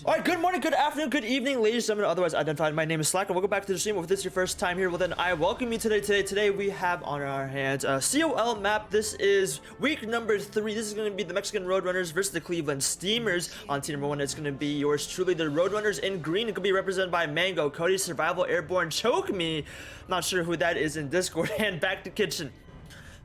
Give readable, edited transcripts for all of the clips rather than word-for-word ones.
Alright, good morning, good afternoon, good evening, ladies and gentlemen, otherwise identified. My name is Slack, and welcome back to the stream. If this is your first time here, well then I welcome you today. Today we have on our hands a COL map. This is week number 3. This is going to be the Mexican Roadrunners versus the Cleveland Steamers. On team number 1, it's going to be yours truly, the Roadrunners in green. It could be represented by Mango, Cody, Survival, Airborne, Choke Me. Not sure who that is in Discord, and Back to Kitchen.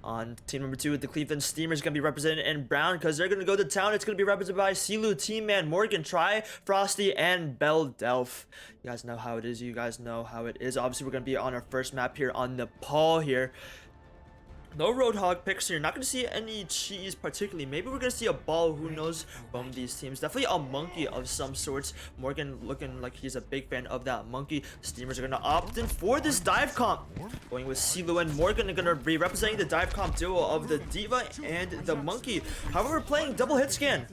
On team number 2, the Cleveland Steamers going to be represented in brown because they're going to go to town. It's going to be represented by Silu, T-Man, Morgan, Try, Frosty, and Bell Delph. You guys know how it is. Obviously, we're going to be on our first map here on Nepal here. No Roadhog picks here. Not going to see any cheese particularly. Maybe we're going to see a ball. Who knows from these teams. Definitely a monkey of some sorts. Morgan looking like he's a big fan of that monkey. Steamers are going to opt in for this dive comp. Going with Silu and Morgan are going to be representing the dive comp duo of the Diva and the monkey. However, playing double hit scan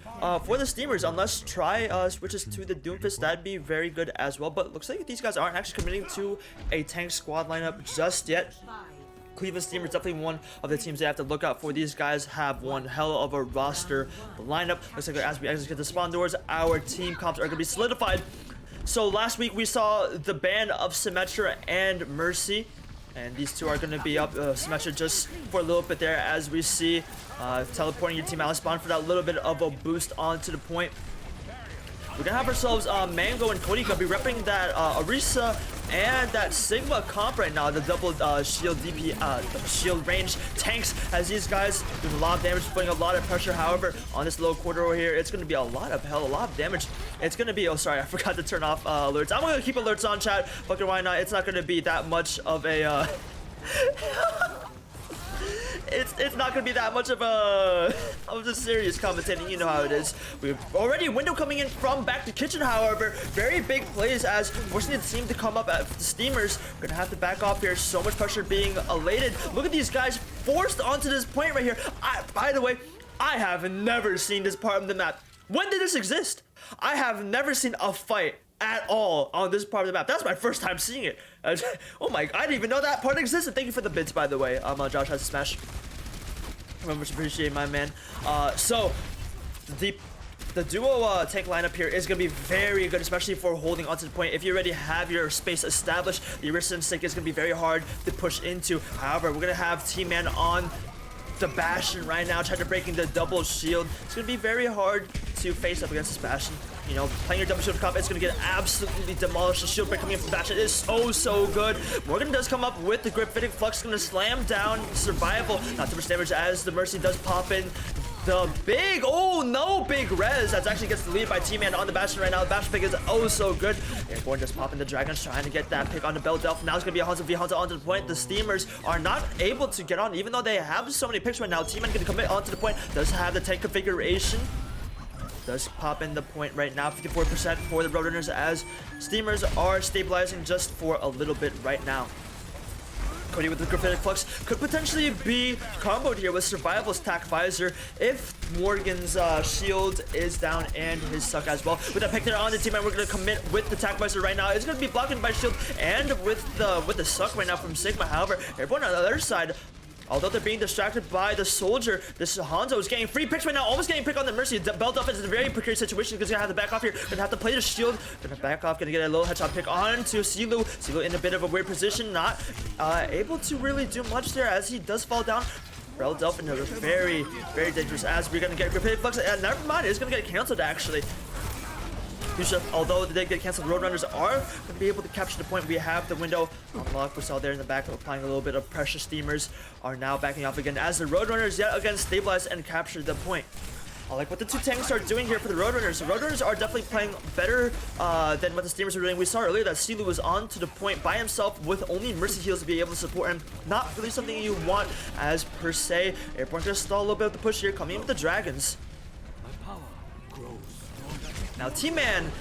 for the Steamers. Unless Try switches to the Doomfist, that'd be very good as well. But looks like these guys aren't actually committing to a tank squad lineup just yet. Cleveland Steamers definitely one of the teams they have to look out for. These guys have one hell of a roster lineup. Looks like as we exit the spawn doors, our team comps are going to be solidified. So last week we saw the ban of Symmetra and Mercy, and these two are going to be up. Symmetra just for a little bit there, as we see teleporting your team out of spawn for that little bit of a boost onto the point. We're gonna have ourselves Mango and Cody gonna be repping that Orisa and that Sigma comp right now, the double shield DP, shield range tanks, as these guys doing a lot of damage, putting a lot of pressure. However, on this low corridor here, it's gonna be a lot of damage. It's gonna be, oh sorry, I forgot to turn off alerts. I'm gonna keep alerts on, chat. Fucking why not? It's not gonna be that much of a It's not gonna be that much of a serious commentating. You know how it is. We've already window coming in from Back to Kitchen. However, very big plays as forcing the team to come up at the Steamers. We're gonna have to back off here. So much pressure being elated. Look at these guys forced onto this point right here. By the way, I have never seen this part of the map. When did this exist? I have never seen a fight at all on this part of the map. That's my first time seeing it. Oh my, I didn't even know that part existed. Thank you for the bits, by the way. Josh has a smash. I much appreciate, my man. So the duo tank lineup here is going to be very good, especially for holding onto the point. If you already have your space established, the Orisa and Stick is going to be very hard to push into. However, we're going to have T-Man on the Bastion right now, trying to breaking the double shield. It's going to be very hard to face up against this Bastion. You know, playing your double shield comp, it's going to get absolutely demolished. The shield break coming in from Bastion is so good. Morgan does come up with the Graphitic Flux, going to slam down Survival. Not too much damage as the Mercy does pop in. The big, oh no, big res. That actually gets the lead by T-Man on the Bastion right now. The Bastion pick is so good. Airborne just popping the Dragons, trying to get that pick on the Bell Delph. Now it's going to be a Hanzo v Hanzo onto the point. The Steamers are not able to get on, even though they have so many picks right now. T-Man going to commit onto the point. Does have the tank configuration. Does pop in the point right now, 54% for the Roadrunners, as Steamers are stabilizing just for a little bit right now. Cody with the Graphitic Flux could potentially be comboed here with Survival's Tack Visor if Morgan's shield is down and his suck as well. With that pick there on the team, and we're going to commit with the Tack Visor right now. It's going to be blocking by shield and with the suck right now from Sigma. However, everyone on the other side, although they're being distracted by the soldier, this Hanzo is getting free picks right now, almost getting picked on the Mercy. Bell Delph is in a very precarious situation because he's gonna have to back off here. Gonna have to play the shield. Gonna back off, gonna get a little headshot pick on to Silu. Silu in a bit of a weird position, not able to really do much there as he does fall down. Bell Delph is very dangerous as we're gonna get Graphitic Flux. Never mind, it's gonna get canceled actually. Although they get canceled, Roadrunners are going to be able to capture the point. We have the window unlocked. We saw there in the back, applying a little bit of pressure. Steamers are now backing off again as the Roadrunners yet again stabilize and capture the point. I like what the two tanks are doing here for the Roadrunners. The Roadrunners are definitely playing better than what the Steamers are doing. We saw earlier that Silu was on to the point by himself with only Mercy heals to be able to support him. Not really something you want as per se. Airborne going to stall a little bit of the push here, coming in with the Dragons. Now T-Man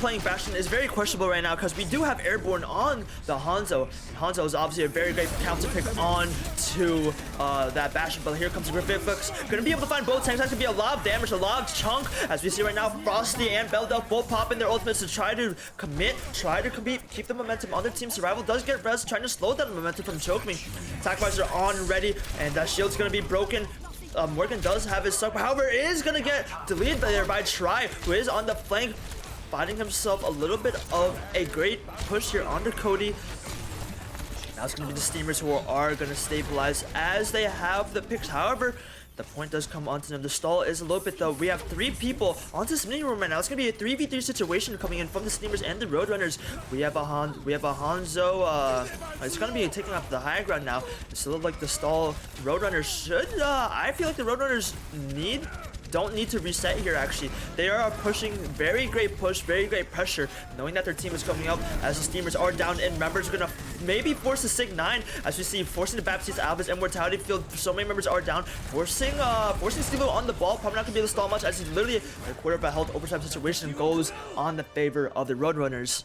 playing Bastion is very questionable right now because we do have Airborne on the Hanzo. Hanzo is obviously a very great counter pick on to that Bastion, but here comes the Graphitic Flux. Gonna be able to find both tanks. That's gonna be a lot of damage, a lot of chunk. As we see right now, Frosty and Bell Delph both pop in their ultimates to try to commit, try to compete, keep the momentum on their team. Survival does get res, trying to slow down the momentum from Choke Me. Attack Visor on ready, and that shield's gonna be broken. Morgan does have his suck, however, is gonna get deleted there by Try, who is on the flank. finding himself a little bit of a great push here onto Cody. Now it's going to be the Steamers who are going to stabilize as they have the picks. However, the point does come onto them. The stall is a little bit though. We have 3 people onto this mini room right now. It's gonna be a 3v3 situation coming in from the Steamers and the Roadrunners. We have a Hanzo. It's gonna be taking up the high ground now. It's a little like the stall Roadrunners should. I feel like the Roadrunners don't need to reset here. Actually, they are pushing very great push, very great pressure, knowing that their team is coming up as the Steamers are down and members are gonna maybe force the Sig 9 as we see forcing the Baptiste out of his immortality field. So many members are down, forcing Stilo on the ball. Probably not gonna be able to stall much as he's literally a quarter of a health overtime situation goes on the favor of the Roadrunners.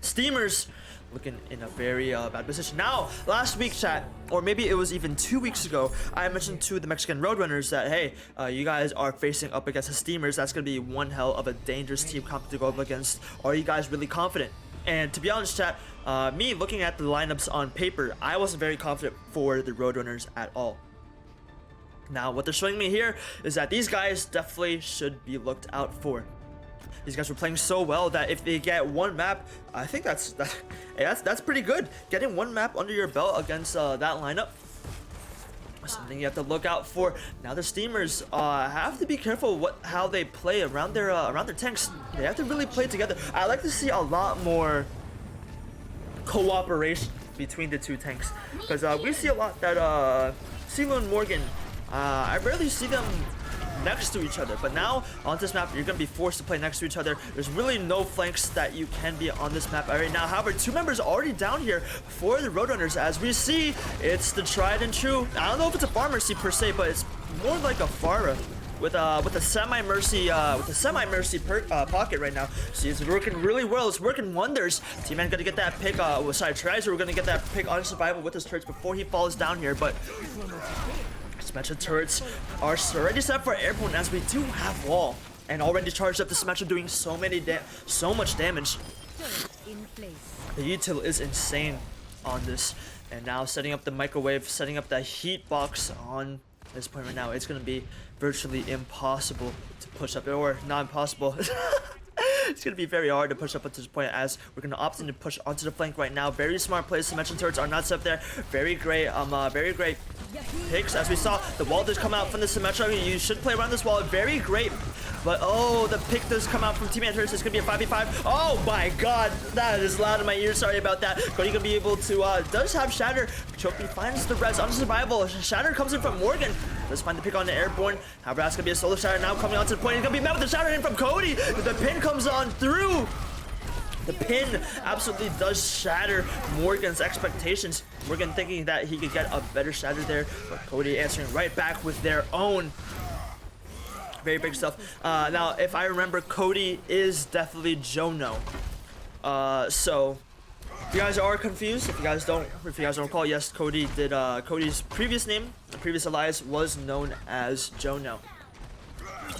Steamers looking in a very bad position. Now, last week, chat, or maybe it was even 2 weeks ago, I mentioned to the Mexican Roadrunners that, hey, you guys are facing up against the Steamers. That's going to be one hell of a dangerous team comp to go up against. Are you guys really confident? And to be honest, chat, me looking at the lineups on paper, I wasn't very confident for the Roadrunners at all. Now, what they're showing me here is that these guys definitely should be looked out for. These guys were playing so well that if they get one map, I think that's pretty good. Getting one map under your belt against that lineup, something you have to look out for. Now the Steamers have to be careful how they play around their tanks. They have to really play together. I like to see a lot more cooperation between the two tanks, because we see a lot that CeeLo and Morgan, I rarely see them next to each other, but now on this map you're gonna be forced to play next to each other. There's really no flanks that you can be on this map right now. However, 2 members already down here for the Roadrunners. As we see, it's the tried and true, I don't know if it's a Far Mercy per se, but it's more like a Pharah with a semi-mercy pocket right now. See, it's working really well. It's working wonders. T-Man gonna get that pick. Trizer, we're gonna get that pick on survival with his turrets before he falls down here, but Symmetra turrets are already set for airborne as we do have wall and already charged up. The Symmetra doing so much damage. The util is insane on this, and now setting up the microwave, setting up the heat box on this point right now. It's gonna be virtually impossible to push up, or not impossible. It's gonna be very hard to push up at this point as we're gonna opt in to push onto the flank right now. Very smart plays. Symmetra turrets are not set up there. Very great picks. As we saw, the wall does come out from the Symmetra. You should play around this wall. Very great. But oh, the pick does come out from T-Man turrets. It's gonna be a 5v5. Oh my god, that is loud in my ears. Sorry about that. Cody gonna be able to does have Shatter. Choky finds the res on survival. Shatter comes in from Morgan. Let's find the pick on the airborne. However, that's gonna be a solo Shatter now coming onto the point. He's gonna be met with the Shatter in from Cody. The pin comes on through. The pin absolutely does shatter Morgan's expectations. Morgan thinking that he could get a better shatter there, but Cody answering right back with their own. Very big stuff. Now, if I remember, Cody is definitely Jono. So if you guys are confused, if you guys don't recall, yes, Cody did. Cody's previous name, the previous alias, was known as Jono.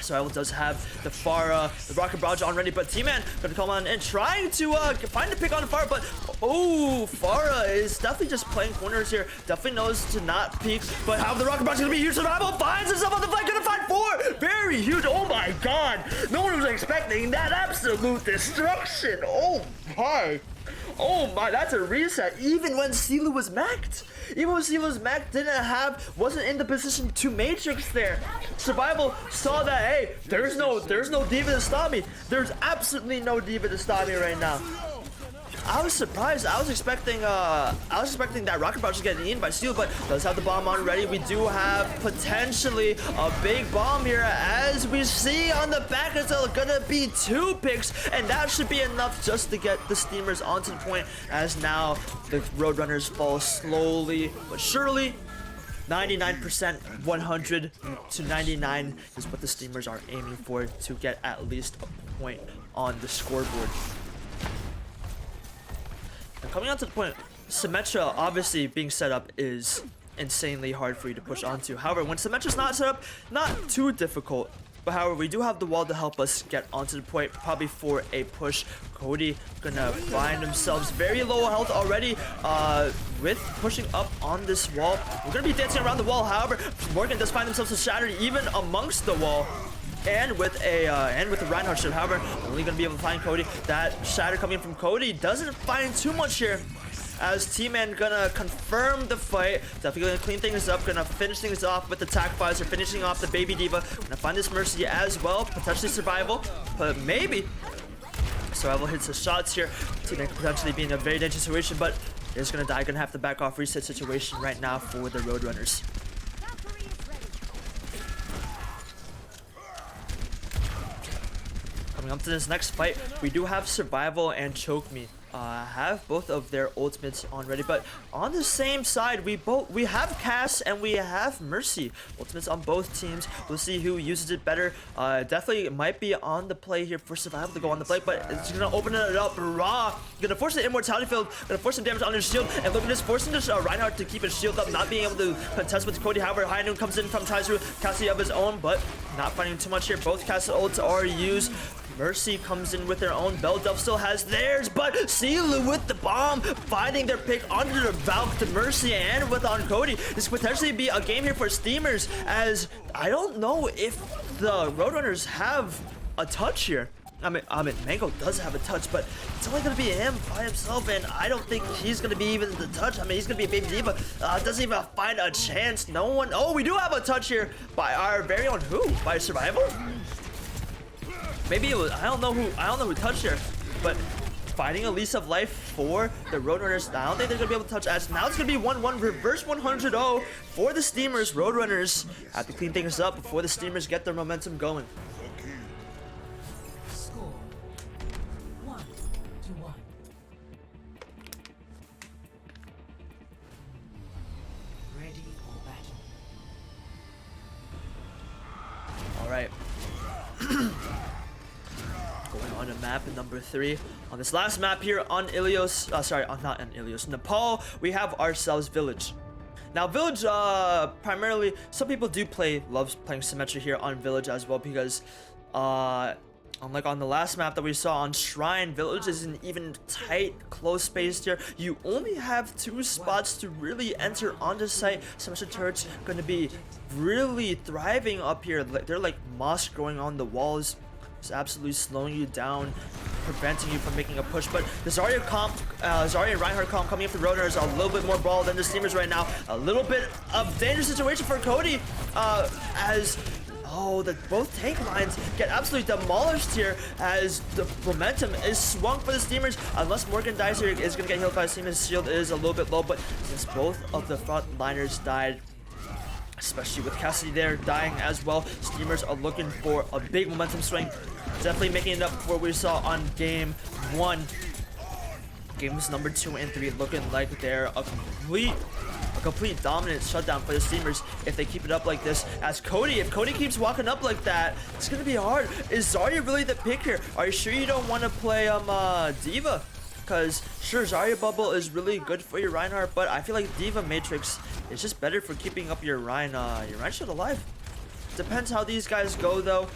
So does have the Pharah, the Rocket Barrage on ready, but T-Man gonna come on and trying to find a pick on Pharah, but oh, Pharah is definitely just playing corners here. Definitely knows to not peek, but how the Rocket Barrage is gonna be huge. Survival finds himself on the flank, gonna find 4. Very huge. Oh my god, no one was expecting that absolute destruction. Oh my, that's a reset. Even when CeeLo was maxed. Even when CeeLo was maxed, wasn't in the position to matrix there. Survival saw that, hey, there's no diva to stop me. There's absolutely no diva to stop me right now. I was surprised. I was expecting that Rocket Barrage to get in by CeeLo, but does have the bomb on ready. We do have potentially a big bomb here, as we see on the back. It's gonna be 2 picks, and that should be enough just to get the Steamers onto the point. As now the Roadrunners fall slowly but surely. 99%, 100 to 99 is what the Steamers are aiming for to get at least a point on the scoreboard. Coming on to the point, Symmetra obviously being set up is insanely hard for you to push onto. However, when Symmetra's not set up, not too difficult. But however, we do have the wall to help us get onto the point, probably for a push. Cody gonna find themselves very low health already with pushing up on this wall. We're gonna be dancing around the wall. However, Morgan does find themselves shattered even amongst the wall. and with a Reinhardt shield. However, only gonna be able to find Cody. That shatter coming from Cody doesn't find too much here, as T-Man gonna confirm the fight. Definitely gonna clean things up, gonna finish things off with the attack visor, finishing off the baby diva. Gonna find this Mercy as well, potentially survival, but maybe survival hits the shots here. T-Man could potentially be in a very dangerous situation, but is gonna die. Gonna have to back off, reset situation right now for the Roadrunners. Coming up to this next fight, we do have Survival and Choke Me. Have both of their ultimates on ready, but on the same side, we have Cass and we have Mercy. Ultimates on both teams. We'll see who uses it better. Definitely might be on the play here for Survival to go on the play, but it's gonna open it up raw. Gonna force the immortality field, gonna force some damage on his shield, and look at this, forcing this Reinhardt to keep his shield up, not being able to contest with Cody. However, High Noon comes in from tries to Cassie of his own, but not finding too much here. Both Cassie ults are used. Mercy comes in with their own. Bell Delve still has theirs, but Silu with the bomb, finding their pick under the valve to Mercy and with on Cody. This could potentially be a game here for Steamers, as I don't know if the Roadrunners have a touch here. I mean, Mango does have a touch, but it's only gonna be him by himself, and I don't think he's gonna be even the touch. I mean, he's gonna be a baby diva. Doesn't even find a chance. No one. Oh, we do have a touch here by our very own who? By Survival? Maybe it was, I don't know who touched here, but finding a lease of life for the Roadrunners. I don't think they're gonna be able to touch as now it's gonna be 1-1 reverse 100-0 for the Steamers. Roadrunners have to clean things up before the Steamers get their momentum going. Score 1-1. Ready for battle. All right. Going on to map number 3. On this last map here on Ilios, not on Ilios, Nepal, we have ourselves Village. Now Village, primarily, some people do love playing Symmetry here on Village as well, because unlike on the last map that we saw on Shrine, Village is an even tight, close spaced here. You only have 2 spots to really enter onto site. Symmetry turrets going to be really thriving up here. They're like moss growing on the walls. It's absolutely slowing you down, preventing you from making a push. But the Zarya and Reinhardt comp coming up the Roadrunners are a little bit more brawl than the Steamers right now. A little bit of dangerous situation for Cody, as both tank lines get absolutely demolished here, as the momentum is swung for the Steamers. Unless Morgan dies here, is going to get healed by Steamers. Shield is a little bit low, but since both of the front liners died, especially with Cassidy there dying as well, Steamers are looking for a big momentum swing. Definitely making it up for what we saw on game 1. Games number 2 and 3 looking like they're a complete dominant shutdown for the Steamers if they keep it up like this. As if Cody keeps walking up like that, it's gonna be hard. Is Zarya really the pick here? Are you sure you don't want to play Diva? Because sure, Zarya Bubble is really good for your Reinhardt, but I feel like Diva Matrix is just better for keeping up your Rein shield alive. Depends how these guys go though.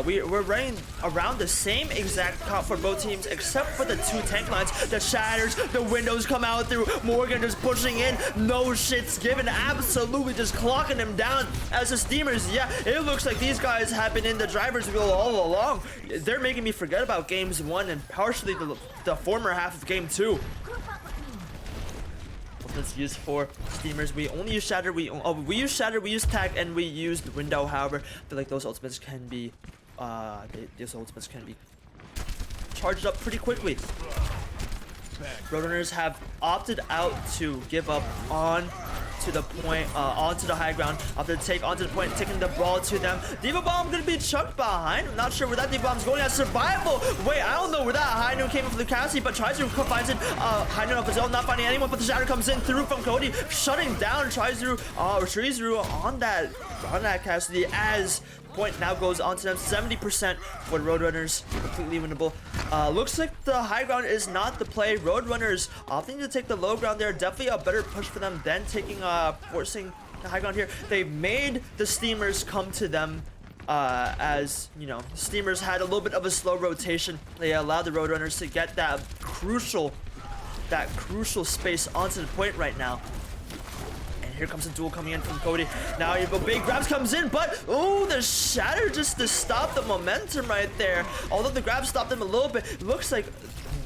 We're running around the same exact comp for both teams, except for the 2 tank lines. The shatters, the windows come out through. Morgan just pushing in, no shits given, absolutely just clocking him down. As the Steamers, yeah, it looks like these guys have been in the driver's wheel all along. They're making me forget about games 1 and partially the former half of game 2. That's used for Steamers. We only use Shatter. We use Shatter, we use Tag, and we use the Window. However, I feel like those ultimates can be charged up pretty quickly. Roadrunners have opted out to give up on to the point, onto the high ground, after the take onto the point, taking the ball to them. Diva Bomb gonna be chucked behind. I'm not sure where that Diva Bomb's going. At Survival. Wait, I don't know where that High Noon came from the Cassie, but tries to finds it. High Noon of his own, not finding anyone, but the shatter comes in through from Cody, shutting down, tries through, retreats through on that Cassidy, as point now goes on to them. 70% for Roadrunners, completely winnable. Looks like the high ground is not the play. Roadrunners opting to take the low ground there. Definitely a better push for them than taking forcing the high ground here. They've made the Steamers come to them. As you know, Steamers had a little bit of a slow rotation. They allowed the Roadrunners to get that crucial space onto the point right now. Here comes a duel coming in from Cody. Now big grabs comes in, but oh, the shatter just to stop the momentum right there. Although the grab stopped him a little bit, it looks like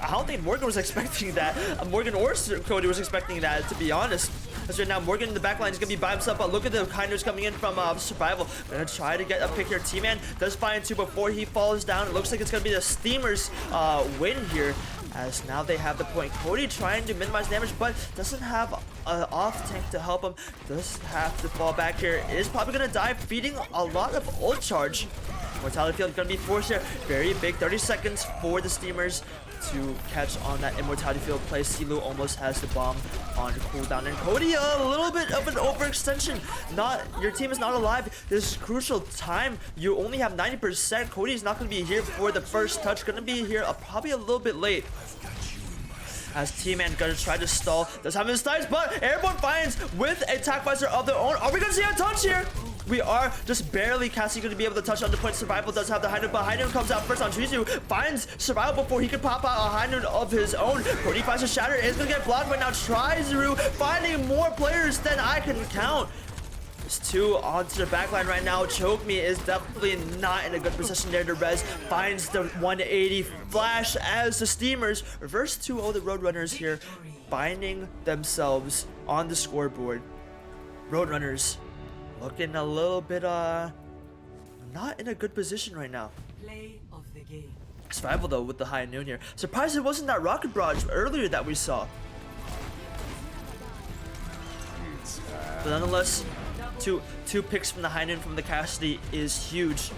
I don't think Morgan was expecting that. Morgan or Cody was expecting that, to be honest. As right now, Morgan in the back line is going to be by himself, but look at the kindness coming in from Survival. Gonna try to get a pick here. T-Man does find two before he falls down. It looks like it's going to be the Steamers win here, as now they have the point. Cody trying to minimize damage, but doesn't have an off tank to help him. Does have to fall back here. Is probably going to die, feeding a lot of ult charge. Mortality field going to be forced here. Very big 30 seconds for the Steamers to catch on that immortality field play. Silu almost has the bomb on cooldown, and Cody a little bit of an overextension. Your team is not alive. This is crucial time. You only have 90%. Cody's not going to be here for the first touch. Going to be here probably a little bit late. As T-Man gonna try to stall, does have his slides, but Airborne finds with a attack visor of their own. Are we gonna see a touch here? We are just barely. Cassie going to be able to touch on the point. Survival does have the high noon, but high noon comes out first on Trizu. Finds Survival before he can pop out a high noon of his own. Cody finds a shatter. Is going to get blocked, but now Trizu finding more players than I can count. There's two onto the backline right now. Choke Me is definitely not in a good position there to res. Finds the 180 flash as the Steamers reverse 2-0 the Roadrunners here, finding themselves on the scoreboard. Roadrunners looking a little bit not in a good position right now. Play of the game. Survival though with the high noon here. Surprised it wasn't that rocket barrage earlier that we saw. But nonetheless, two picks from the high noon from the Cassidy is huge.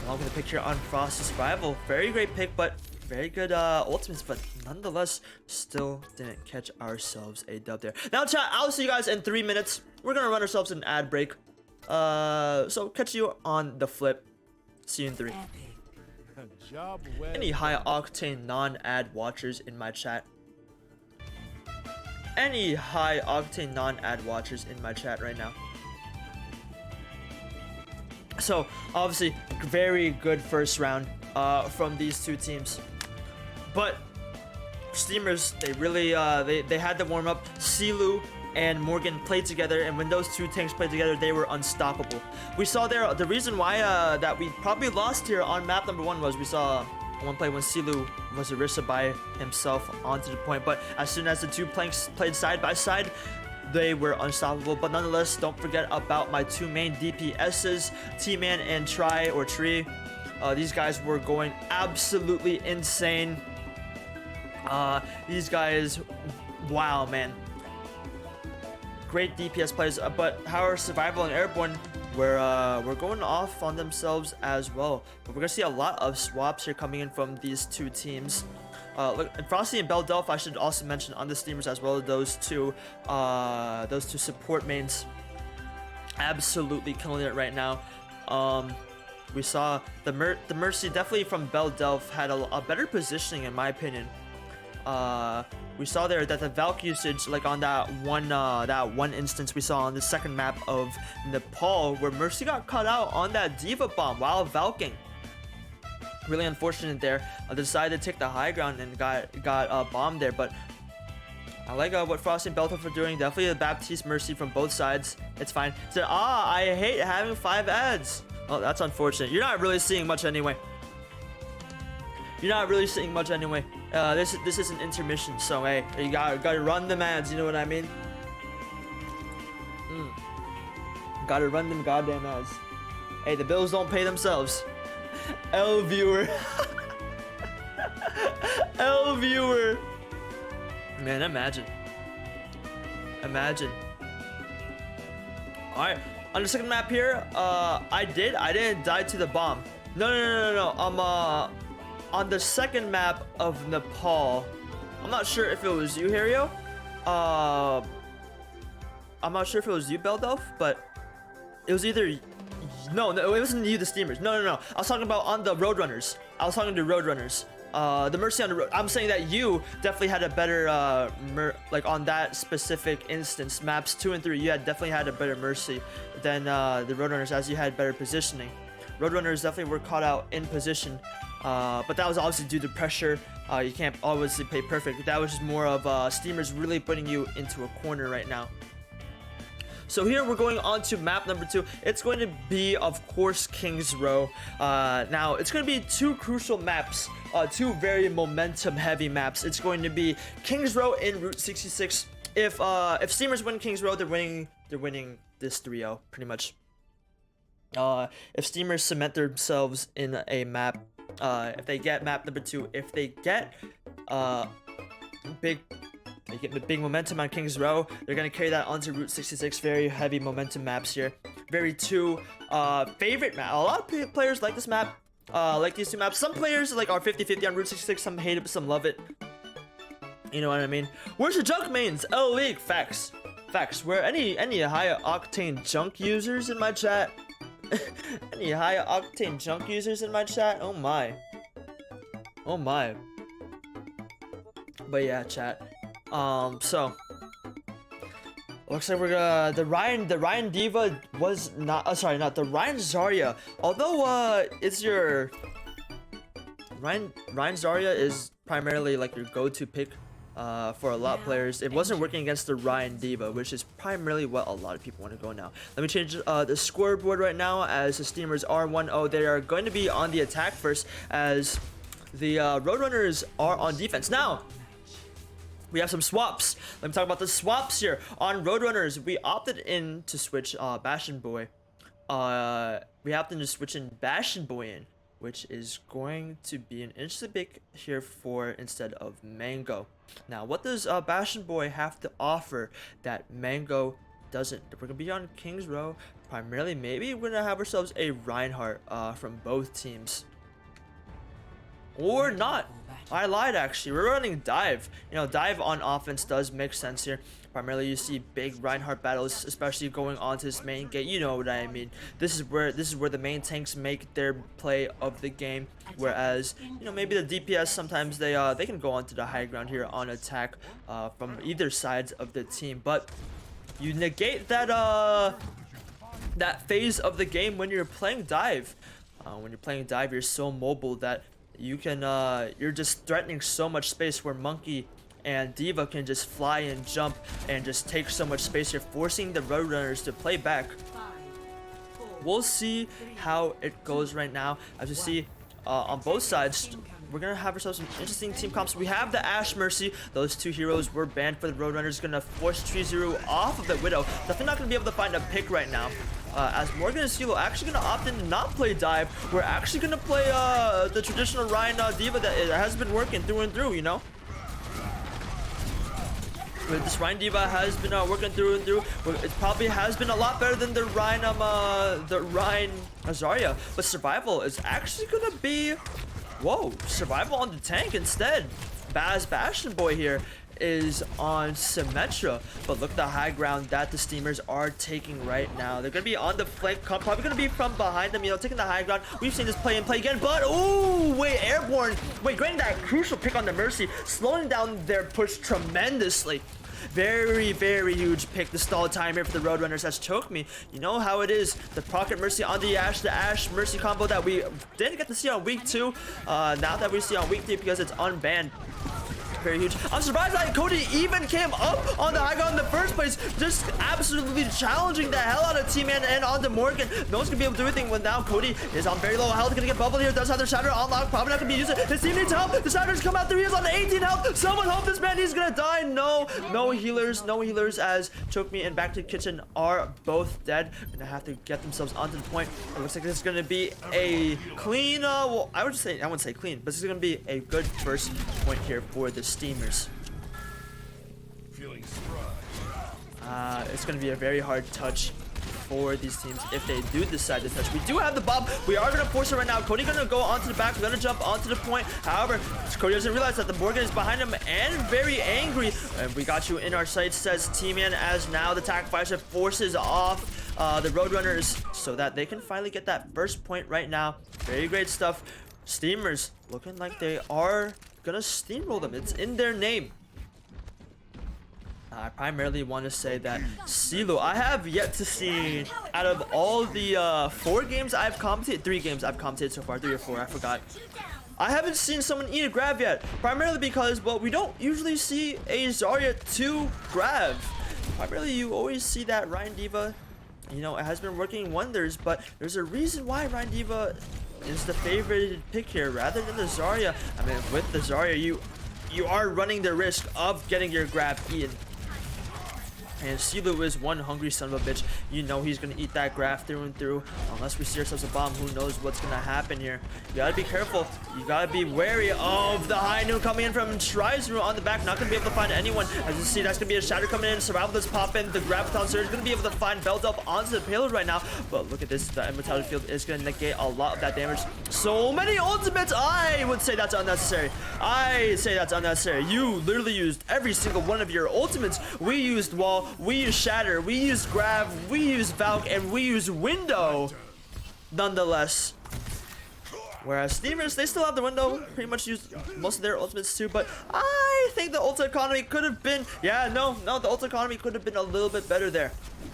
Along with a pick here on Frosty. Survival, very great pick, but very good ultimates, but nonetheless still didn't catch ourselves a dub there. Now chat, I'll see you guys in 3 minutes. We're gonna run ourselves an ad break, so catch you on the flip. See you in 3. Any high octane non-ad watchers in my chat? Any high octane non-ad watchers in my chat right now? So obviously very good first round from these two teams, but Steamers, they really they had to warm up. Silu and Morgan played together, and when those two tanks played together, they were unstoppable. We saw there the reason why that we probably lost here on map number 1 was we saw one play when Silu was Orisa by himself onto the point, but as soon as the two planks played side by side, they were unstoppable. But nonetheless, don't forget about my two main DPSs, T-Man and Tree. These guys were going absolutely insane. These guys, wow, man. Great DPS players, but however, Survival and Airborne we're going off on themselves as well. But we're gonna see a lot of swaps here coming in from these two teams. Look, and Frosty and Belle Delph, I should also mention on the Steamers as well. Those two support mains, absolutely killing it right now. We saw the Mercy definitely from Belle Delph had a better positioning in my opinion. We saw there that the Valk usage, like on that one instance we saw on the second map of Nepal, where Mercy got caught out on that Diva bomb while Valking. Really unfortunate there. They decided to take the high ground and got bombed there, but I like what Frosty and Beltov are doing. Definitely the Baptiste Mercy from both sides. It's fine. So, I hate having 5 ads. Oh, that's unfortunate. You're not really seeing much anyway. This is an intermission, so hey, you gotta run them ads, you know what I mean? Gotta run them goddamn ads. Hey, the bills don't pay themselves. L viewer. L viewer. Man, imagine. Alright, on the second map here, I didn't die to the bomb. No. On the second map of Nepal, I'm not sure if it was you, Hario. I'm not sure if it was you, Beldelf, but it was either. No, it wasn't you, the Steamers. No. I was talking about on the Roadrunners. The Mercy on the road. I'm saying that you definitely had a better, like on that specific instance, maps 2 and 3, you definitely had a better Mercy than the Roadrunners, as you had better positioning. Roadrunners definitely were caught out in position But that was obviously due to pressure. You can't always play perfect. That was just more of Steamers really putting you into a corner right now. So here we're going on to map number 2. It's going to be, of course, King's Row. Now, it's going to be 2 crucial maps, 2 very momentum-heavy maps. It's going to be King's Row in Route 66. If Steamers win King's Row, they're winning this 3-0, pretty much. If Steamers cement themselves in a map, if they get map number 2, if they get big momentum on King's Row, they're gonna carry that onto Route 66. Very heavy momentum maps here. Very 2 favorite map. A lot of players like this map, like these 2 maps. Some players like are 50-50 on Route 66. Some hate it, but some love it. You know what I mean? Where's your junk mains? L League. Facts. Where any high octane junk users in my chat? Any high octane junk users in my chat? Oh my. But yeah, chat. So looks like we're gonna the Ryan Diva was not sorry, not the Ryan Zarya. Although it's your Ryan Zarya is primarily like your go-to pick for a lot of players. It wasn't working against the Ryan Diva, which is primarily what a lot of people want to go now. Let me change the scoreboard right now as the Steamers are 1-0. They are going to be on the attack first as the Roadrunners are on defense. Now, we have some swaps. Let me talk about the swaps here. On Roadrunners, we opted in to switch Bastion Boy. We opted to switch in Bastion Boy in, which is going to be an interesting pick here for instead of Mango. Now, what does Bastion Boy have to offer that Mango doesn't? We're gonna be on King's Row primarily. Maybe we're gonna have ourselves a Reinhardt from both teams, or not. I lied, actually. We're running dive. You know, dive on offense does make sense here. Primarily, you see big Reinhardt battles, especially going onto this main gate. You know what I mean. This is where the main tanks make their play of the game. Whereas, you know, maybe the DPS sometimes they can go onto the high ground here on attack from either sides of the team. But you negate that that phase of the game when you're playing dive. When you're playing dive, you're so mobile that you can you're just threatening so much space where Monkey and Diva can just fly and jump and just take so much space here, forcing the Roadrunners to play back. We'll see how it goes right now. As you see on both sides, we're gonna have ourselves some interesting team comps. We have the Ashe Mercy. Those 2 heroes were banned for the Roadrunners. Gonna force Trizuru off of the Widow. Definitely not gonna be able to find a pick right now. As Morgan and CeeLo actually gonna opt in to not play dive. We're actually gonna play the traditional Ryan Diva that it has been working through and through, you know. But this Ryan Diva has been working through and through. It probably has been a lot better than the Ryan Zarya. But survival is actually gonna be, whoa, survival on the tank instead. Bastion Boy here is on Symmetra, but look at the high ground that the Steamers are taking right now. They're gonna be on the flank, probably gonna be from behind them, you know, taking the high ground. We've seen this play and play again, but oh wait, airborne. Wait, getting that crucial pick on the Mercy, slowing down their push tremendously. Very, very huge pick. The stall time here for the Roadrunners has choked me. You know how it is. The Pocket Mercy on the Ashe Mercy combo that we didn't get to see on week 2. Now that we see on week 3 because it's unbanned. Very huge. I'm surprised that Cody even came up on the high ground in the first place. Just absolutely challenging the hell out of T-Man and onto Morgan. No one's gonna be able to do anything when now Cody is on very low health. Gonna get bubbled here. Does have their Shatter unlocked. Probably not gonna be using it. His team needs help. The Shatters come out through. He is on 18 health. Someone help this man. He's gonna die. No healers. No healers as Choke Me and Back to the Kitchen are both dead. Gonna have to get themselves onto the point. It looks like this is gonna be a clean, well, I wouldn't say clean, but this is gonna be a good first point here for the Steamers. It's going to be a very hard touch for these teams if they do decide to touch. We do have the bomb. We are going to force it right now. Cody going to go onto the back. We're going to jump onto the point. However, Cody doesn't realize that the Morgan is behind him and very angry. And we got you in our sights, says T-Man, as now the attack fighter forces off the Roadrunners so that they can finally get that first point right now. Very great stuff. Steamers looking like they are gonna steamroll them. It's in their name. I primarily want to say that CeeLo, I have yet to see, out of all the 4 games I've commentated, 3 games I've commentated so far, 3 or 4, I forgot. I haven't seen someone eat a grab yet, primarily because, well, we don't usually see a Zarya to grab. Primarily, you always see that Ryan Diva, you know, it has been working wonders, but there's a reason why Ryan Diva is the favorite pick here rather than the Zarya. I mean, with the Zarya, you are running the risk of getting your grab eaten. And COLS2W is one hungry son of a bitch. You know he's gonna eat that grab through and through. Unless we see ourselves a bomb, who knows what's gonna happen here. You gotta be careful. You gotta be wary of the high noon coming in from Trizu on the back. Not gonna be able to find anyone. As you see, that's gonna be a shatter coming in. Survival does pop in. The Graviton Surge is gonna be able to find Belt up onto the payload right now. But look at this. The Immortality Field is gonna negate a lot of that damage. So many ultimates. I would say that's unnecessary. I say that's unnecessary. You literally used every single one of your ultimates. We used Wall. We use Shatter, we use Grab, we use Valk, and we use Window, nonetheless. Whereas Steamers, they still have the Window, pretty much used most of their ultimates too, but I think the ult economy could have been, the ult economy could have been a little bit better there.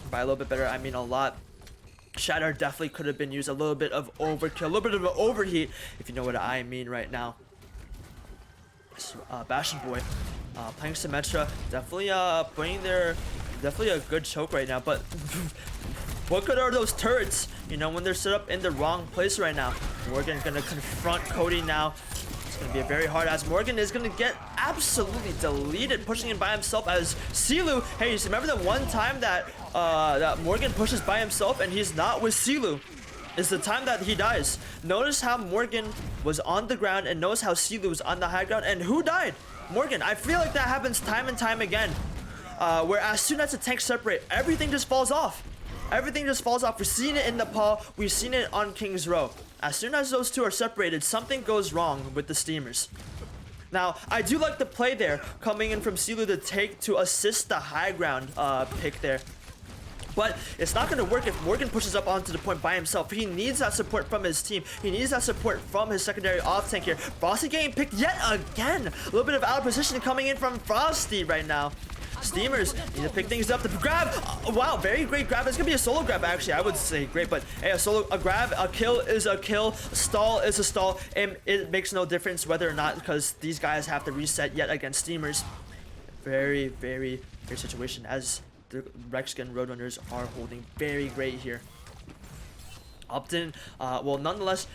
By a little bit better, I mean a lot. Shatter definitely could have been used, a little bit of overkill, a little bit of an overheat, if you know what I mean right now. Bastion Boy, playing Symmetra, definitely putting their, definitely a good choke right now, but what good are those turrets, you know, when they're set up in the wrong place right now? Morgan gonna confront Cody now. It's gonna be very hard as Morgan is gonna get absolutely deleted, pushing in by himself as COLS2W. Hey, you remember the one time that that Morgan pushes by himself and he's not with COLS2W? Is the time that he dies. Notice how Morgan was on the ground and notice how COLS2W was on the high ground, and who died? Morgan. I feel like that happens time and time again. Where as soon as the tanks separate, everything just falls off. Everything just falls off. We've seen it in Nepal. We've seen it on King's Row. As soon as those two are separated, something goes wrong with the Steamers. Now, I do like the play there, coming in from COLS2W to take to assist the high ground pick there. But it's not going to work if Morgan pushes up onto the point by himself. He needs that support from his team. He needs that support from his secondary off tank here. Frosty getting picked yet again. A little bit of out of position coming in from Frosty right now. Steamers need to pick things up. The grab, wow, very great grab. It's gonna be a solo grab, actually. I would say great, but hey, a grab, a kill is a kill, a stall is a stall, and it makes no difference whether or not, because these guys have to reset yet against Steamers. Very, very great situation as the Rexican Roadrunners are holding very great here. Upton, well, nonetheless,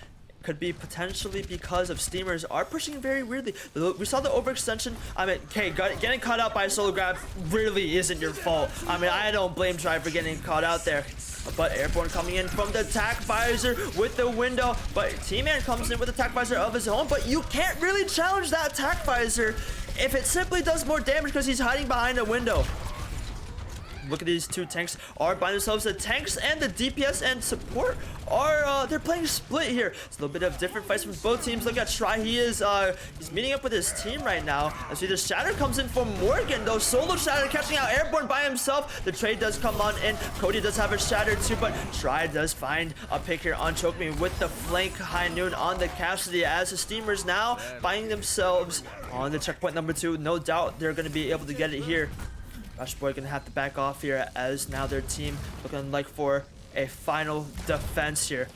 could be potentially because of Steamers are pushing very weirdly. We saw the overextension. I mean, okay, getting caught out by a solo grab really isn't your fault. I mean, I don't blame Try for getting caught out there. But Airborne coming in from the attack visor with the window. But T-Man comes in with attack visor of his own. But you can't really challenge that attack visor if it simply does more damage because he's hiding behind a window. Look at these two tanks are by themselves. The tanks and the DPS and support are they're playing split here. It's a little bit of different fights from both teams. Look at Try. He's meeting up with his team right now. As the Shatter comes in for Morgan though. Solo Shatter catching out Airborne by himself. The trade does come on in. Cody does have a Shatter too, but Try does find a pick here on Choke Me with the flank high noon on the Cassidy as the Steamers now finding themselves on the checkpoint number 2. No doubt they're going to be able to get it here. Rush Boy gonna have to back off here as now their team looking like for a final defense here.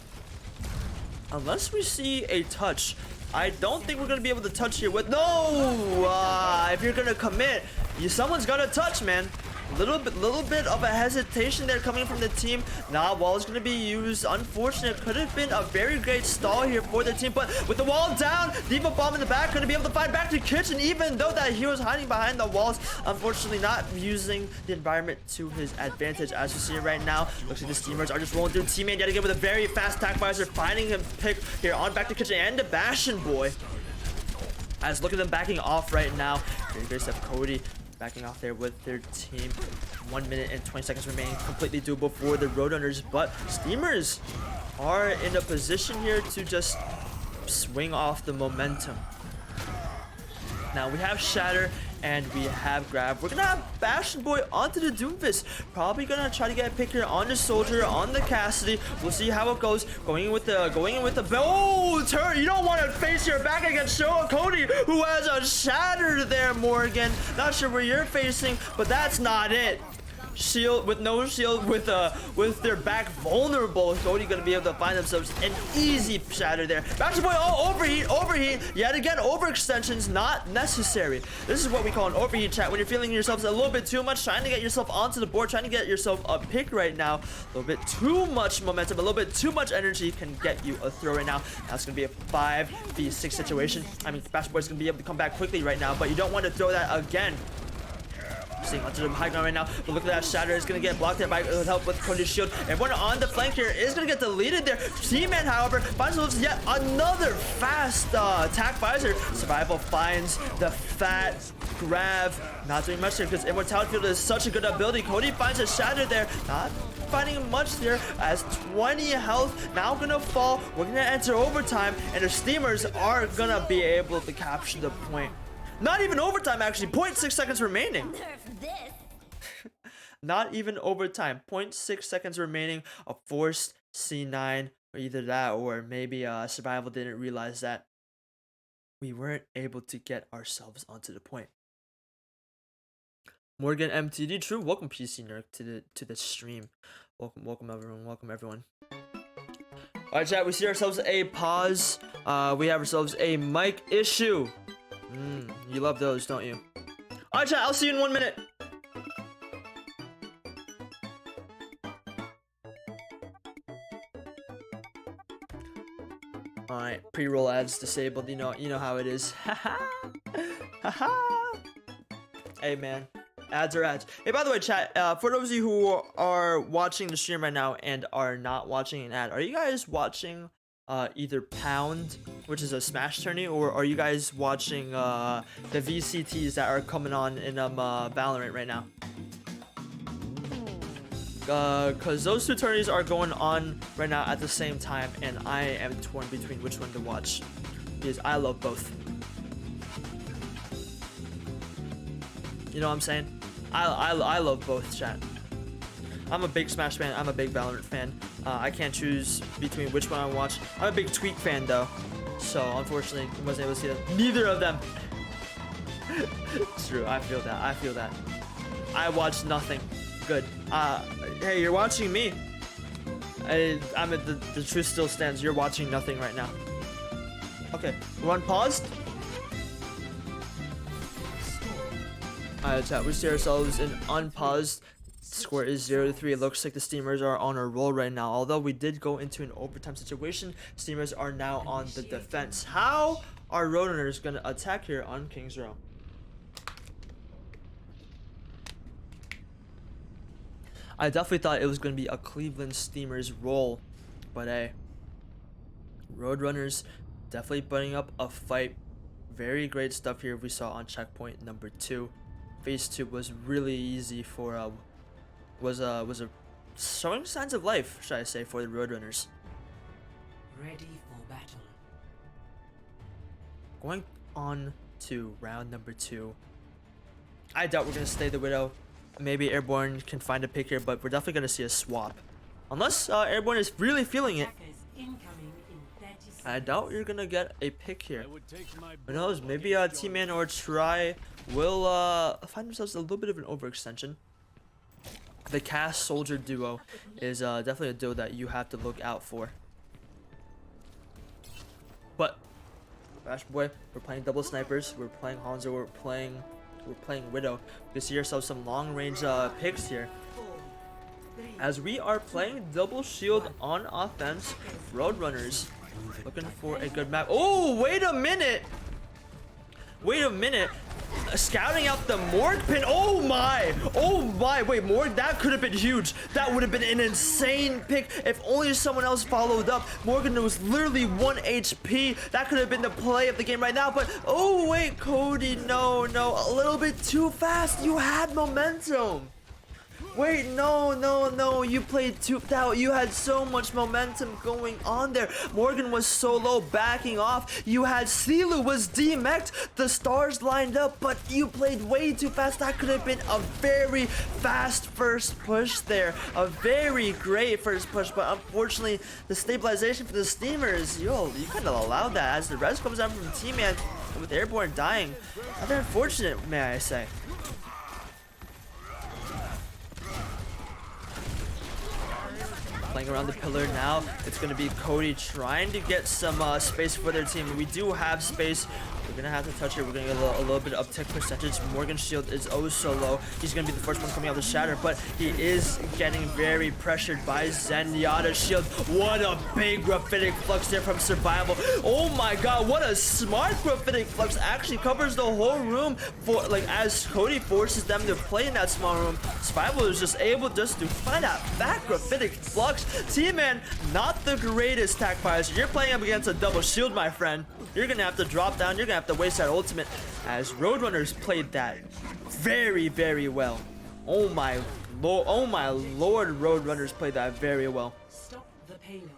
Unless we see a touch, I don't think we're gonna be able to touch here with if you're gonna commit, someone's gotta touch, man. Little bit of a hesitation there coming from the team. Nah, wall is going to be used. Unfortunate. Could have been a very great stall here for the team. But with the wall down, Diva Bomb in the back, going to be able to find back to Kitchen. Even though that hero's hiding behind the walls. Unfortunately, not using the environment to his advantage. As you see right now, looks like the Steamers are just rolling through. Teammate yet again with a very fast attack visor. Finding him pick here on back to Kitchen and the Bastion Boy. As look at them backing off right now. Very great stuff. Cody backing off there with their team. 1 minute and 20 seconds remaining. Completely doable for the Roadrunners, but Steamers are in a position here to just swing off the momentum. Now we have Shatter and we have Grab. We're gonna have Bastion Boy onto the Doomfist. Probably gonna try to get a pick here on the Soldier, on the Cassidy. We'll see how it goes. Going in with the oh, turn. You don't want to face your back against Cody, who has a Shatter there, Morgan. Not sure where you're facing, but that's not it. shield, with no shield, with their back vulnerable, Cody gonna be able to find themselves an easy shatter there. Bachelor Boy, oh, overheat, yet again, overextensions not necessary. This is what we call an overheat, chat, when you're feeling yourselves a little bit too much, trying to get yourself onto the board, trying to get yourself a pick right now. A little bit too much momentum, a little bit too much energy can get you a throw right now. That's gonna be a 5v6 situation. I mean, Bachelor Boy's gonna be able to come back quickly right now, but you don't want to throw that again. Seeing onto the high ground right now, but look at that shatter is gonna get blocked there by help with Cody's shield. Everyone on the flank here is gonna get deleted there. T-Man, however, finds themselves yet another fast attack visor. Survival finds the fat grab. Not doing much there because Immortality Field is such a good ability. Cody finds a shatter there. Not finding much there as 20 health now gonna fall. We're gonna enter overtime, and the Steamers are gonna be able to capture the point. Not even overtime, actually. 0.6 seconds remaining. Not even overtime. 0.6 seconds remaining. A forced C9. Or either that, or maybe Survival didn't realize that we weren't able to get ourselves onto the point. Morgan MTD, true. Welcome, PC Nerd, to the stream. Welcome everyone. Welcome everyone. All right, chat. We see ourselves a pause. We have ourselves a mic issue. You love those, don't you? Alright, chat, I'll see you in 1 minute. Alright, pre-roll ads disabled. You know how it is. Haha. Hey man, ads are ads. Hey, by the way, chat, for those of you who are watching the stream right now and are not watching an ad, are you guys watching either Pound, which is a Smash tourney, or are you guys watching the VCTs that are coming on in Valorant right now? Because those two tourneys are going on right now at the same time, and I am torn between which one to watch because I love both. You know what I'm saying? I love both, chat. I'm a big Smash fan. I'm a big Valorant fan. I can't choose between which one I watch. I'm a big Tweak fan though, so unfortunately I wasn't able to see neither of them. It's true. I feel that. I watched nothing. Good. Hey, you're watching me. I'm at the truth still stands. You're watching nothing right now. Okay, we're unpaused. Alright, chat. We see ourselves in unpaused. Score is 0-3. It looks like the Steamers are on a roll right now. Although we did go into an overtime situation, Steamers are now on the defense. How are Roadrunners gonna attack here on King's Row? I definitely thought it was gonna be a Cleveland Steamers roll, but hey, Roadrunners definitely putting up a fight. Very great stuff here we saw on checkpoint number 2. Phase 2 was really easy for was a showing signs of life, should I say, for the Roadrunners. Ready for battle. Going on to round number 2. I doubt we're gonna stay the Widow. Maybe Airborne can find a pick here, but we're definitely gonna see a swap. Unless Airborne is really feeling it. I doubt you're gonna get a pick here. Who knows? Maybe T-Man or Try will find themselves a little bit of an overextension. The Cast Soldier duo is definitely a duo that you have to look out for. But Bash Boy, we're playing double snipers. We're playing Hanzo. We're playing Widow. We see ourselves some long range picks here. As we are playing double shield on offense, Roadrunners looking for a good map. Oh, wait a minute. Scouting out the Morg pin. Oh my. Wait, Morg, that could have been huge. That would have been an insane pick if only someone else followed up. Morgan was literally 1 HP. That could have been the play of the game right now. But oh wait, Cody, no, a little bit too fast. You had momentum. Wait, no, you played too out. You had so much momentum going on there. Morgan was so low, backing off. You had Silu was demeched. The stars lined up, but you played way too fast. That could have been a very fast first push there. A very great first push, but unfortunately, the stabilization for the Steamers, you kind of allowed that as the res comes out from T-Man with Airborne dying. Rather unfortunate, may I say. playing around the pillar now. It's going to be Cody trying to get some space for their team. We do have space. We're going to have to touch it. We're going to get a little bit of uptick percentage. Morgan's shield is oh so low. He's going to be the first one coming out of the shatter, but he is getting very pressured by Zenyatta's shield. What a big graphitic flux there from Survival. Oh my god, what a smart graphitic flux. Actually covers the whole room for like as Cody forces them to play in that small room. Survival is just able just to find that back graphitic flux. T-Man, not the greatest tech fires. You're playing up against a double shield, my friend. You're gonna have to drop down. You're gonna have to waste that ultimate, as Roadrunners played that very, very well. Oh my lord, Roadrunners played that very well. Stop the payload.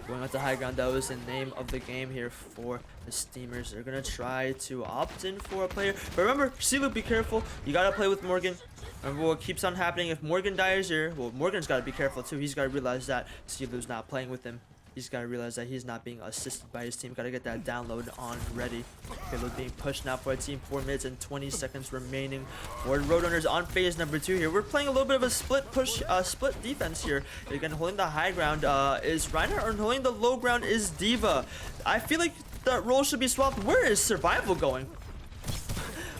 Going out to high ground, that was the name of the game here for the Steamers. They're gonna try to opt in for a player, but remember, COLS2W3, be careful. You gotta play with Morgan. Remember what keeps on happening if Morgan dies here. Well, Morgan's gotta be careful too. He's gotta realize that COLS2W3's not playing with him. He's got to realize that he's not being assisted by his team. Got to get that download on ready. Payload being pushed now for a team. 4 minutes and 20 seconds remaining. Roadrunners on phase number 2 here. We're playing a little bit of a split push, split defense here. Again, holding the high ground is Reinhardt, or holding the low ground is D.Va. I feel like the role should be swapped. Where is Survival going?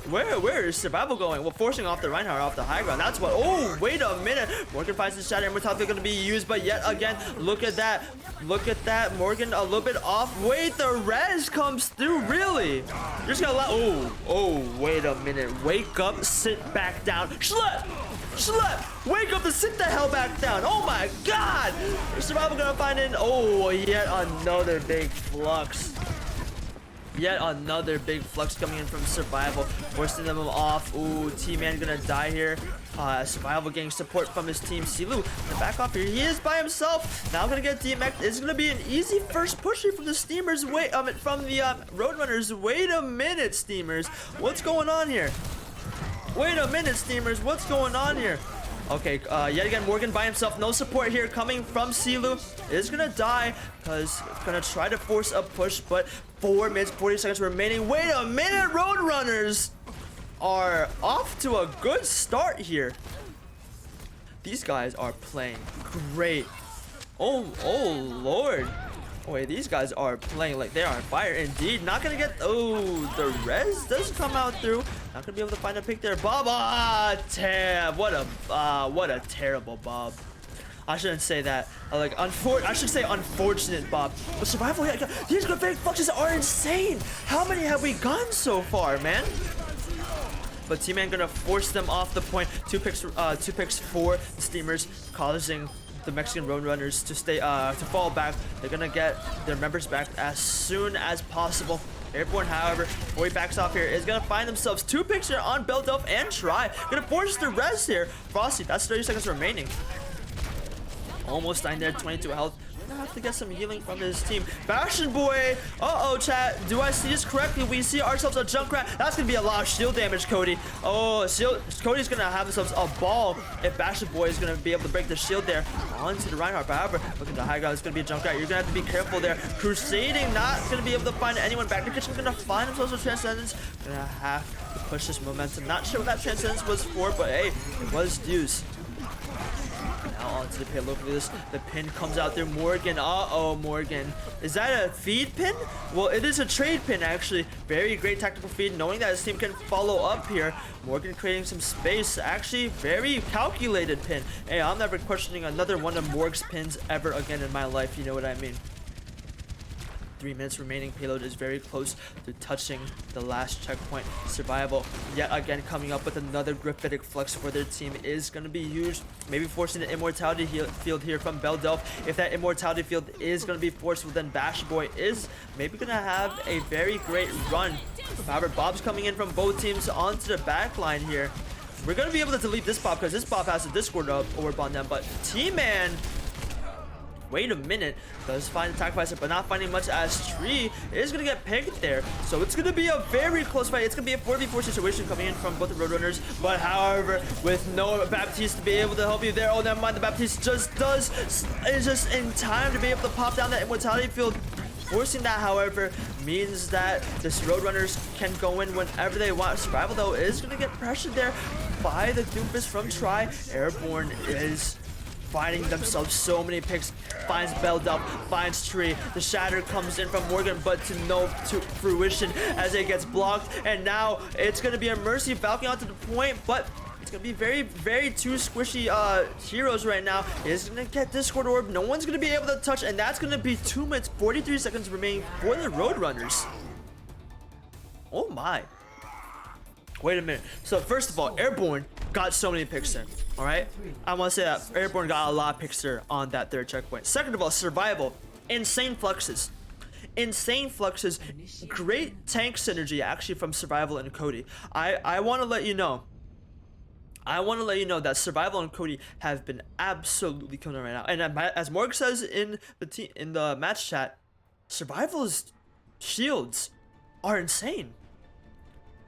Where is Survival going? Well, forcing off the Reinhardt off the high ground. That's what. Oh, wait a minute. Morgan finds the shatter. Immortality going to be used, but yet again, look at that. Look at that. Morgan a little bit off. Wait, the res comes through. Really? You're just gonna let. Oh, wait a minute. Wake up, sit back down. Schlep! Wake up and sit the hell back down. Oh my god. Survival gonna find it. Oh, yet another big flux. Yet another big flux coming in from Survival, forcing them off. Ooh, T-Man gonna die here. Survival getting support from his team. COLS2W3 gonna back off here. He is by himself. Now gonna get DMX. It's gonna be an easy first push here from the Steamers. Wait, from the Roadrunners. Wait a minute, Steamers. What's going on here? Wait a minute, Steamers. What's going on here? Okay, yet again, Morgan by himself. No support here coming from COLS2W3. Is gonna die because gonna try to force a push, but 4 minutes, 40 seconds remaining. Wait a minute, Roadrunners are off to a good start here. These guys are playing great. Oh lord. Wait, these guys are playing like they are on fire indeed. Not gonna get, oh, the res does come out through. Not gonna be able to find a pick there. Bob, what a terrible Bob. I shouldn't say that. I should say unfortunate Bob. But Survival, these graphic fluxes are insane. How many have we gotten so far, man? But T-Man gonna force them off the point. Two picks for the Steamers, causing the Mexican Roadrunners to stay to fall back. They're gonna get their members back as soon as possible. Airborne, however, before he backs off here, is gonna find themselves 2 picks here on Beldelf and Try. Gonna force the res here. Frosty, that's 30 seconds remaining. Almost dying there, 22 health. Gonna have to get some healing from his team. Bastion Boy, chat, do I see this correctly? We see ourselves a Junkrat. That's gonna be a lot of shield damage, Cody. Oh, Cody's gonna have themselves a ball if Bastion Boy is gonna be able to break the shield there onto the Reinhardt. However, look at the high ground. It's gonna be a Junkrat. You're gonna have to be careful there. Crusading, not gonna be able to find anyone back. The kitchen's gonna find themselves a Transcendence. Gonna have to push this momentum. Not sure what that Transcendence was for, but hey, it was deuce. Now onto the payload. Look at this. The pin comes out there. Morgan. Morgan. Is that a feed pin? Well, it is a trade pin, actually. Very great tactical feed, knowing that his team can follow up here. Morgan creating some space. Actually, very calculated pin. Hey, I'm never questioning another one of Morg's pins ever again in my life. You know what I mean? 3 minutes remaining. Payload is very close to touching the last checkpoint. Survival yet again coming up with another graphitic flux for their team is going to be huge. Maybe forcing the immortality field here from Beldelf. If that immortality field is going to be forced, well, then Bash Boy is maybe going to have a very great run. However, Bob's coming in from both teams onto the back line here. We're going to be able to delete this Bob because this Bob has a Discord orb on them, but T-Man, wait a minute, does find attack visor, but not finding much as Tree is gonna get picked there. So it's gonna be a very close fight. It's gonna be a 4v4 situation coming in from both the Roadrunners, but however, with no Baptiste to be able to help you there. Oh, never mind, the Baptiste is just in time to be able to pop down that immortality field. Forcing that, however, means that this Roadrunners can go in whenever they want. Survival, though, is gonna get pressured there by the Doofus from Try. Airborne is finding themselves so many picks. Finds Beldup, finds Tree. The shatter comes in from Morgan, but to fruition as it gets blocked. And now it's gonna be a Mercy Falcon onto the point, but it's gonna be very two squishy heroes right now. Is gonna get Discord Orb. No one's gonna be able to touch, and that's gonna be 2 minutes 43 seconds remaining for the Roadrunners. Oh my. Wait a minute. So first of all, Airborne got so many picks there. All right, I want to say that Airborne got a lot of picks there on that third checkpoint. Second of all, Survival, insane fluxes. Great tank synergy actually from Survival and Cody. I want to let you know. That Survival and Cody have been absolutely killing right now. And as Morg says in the match chat, Survival's shields are insane.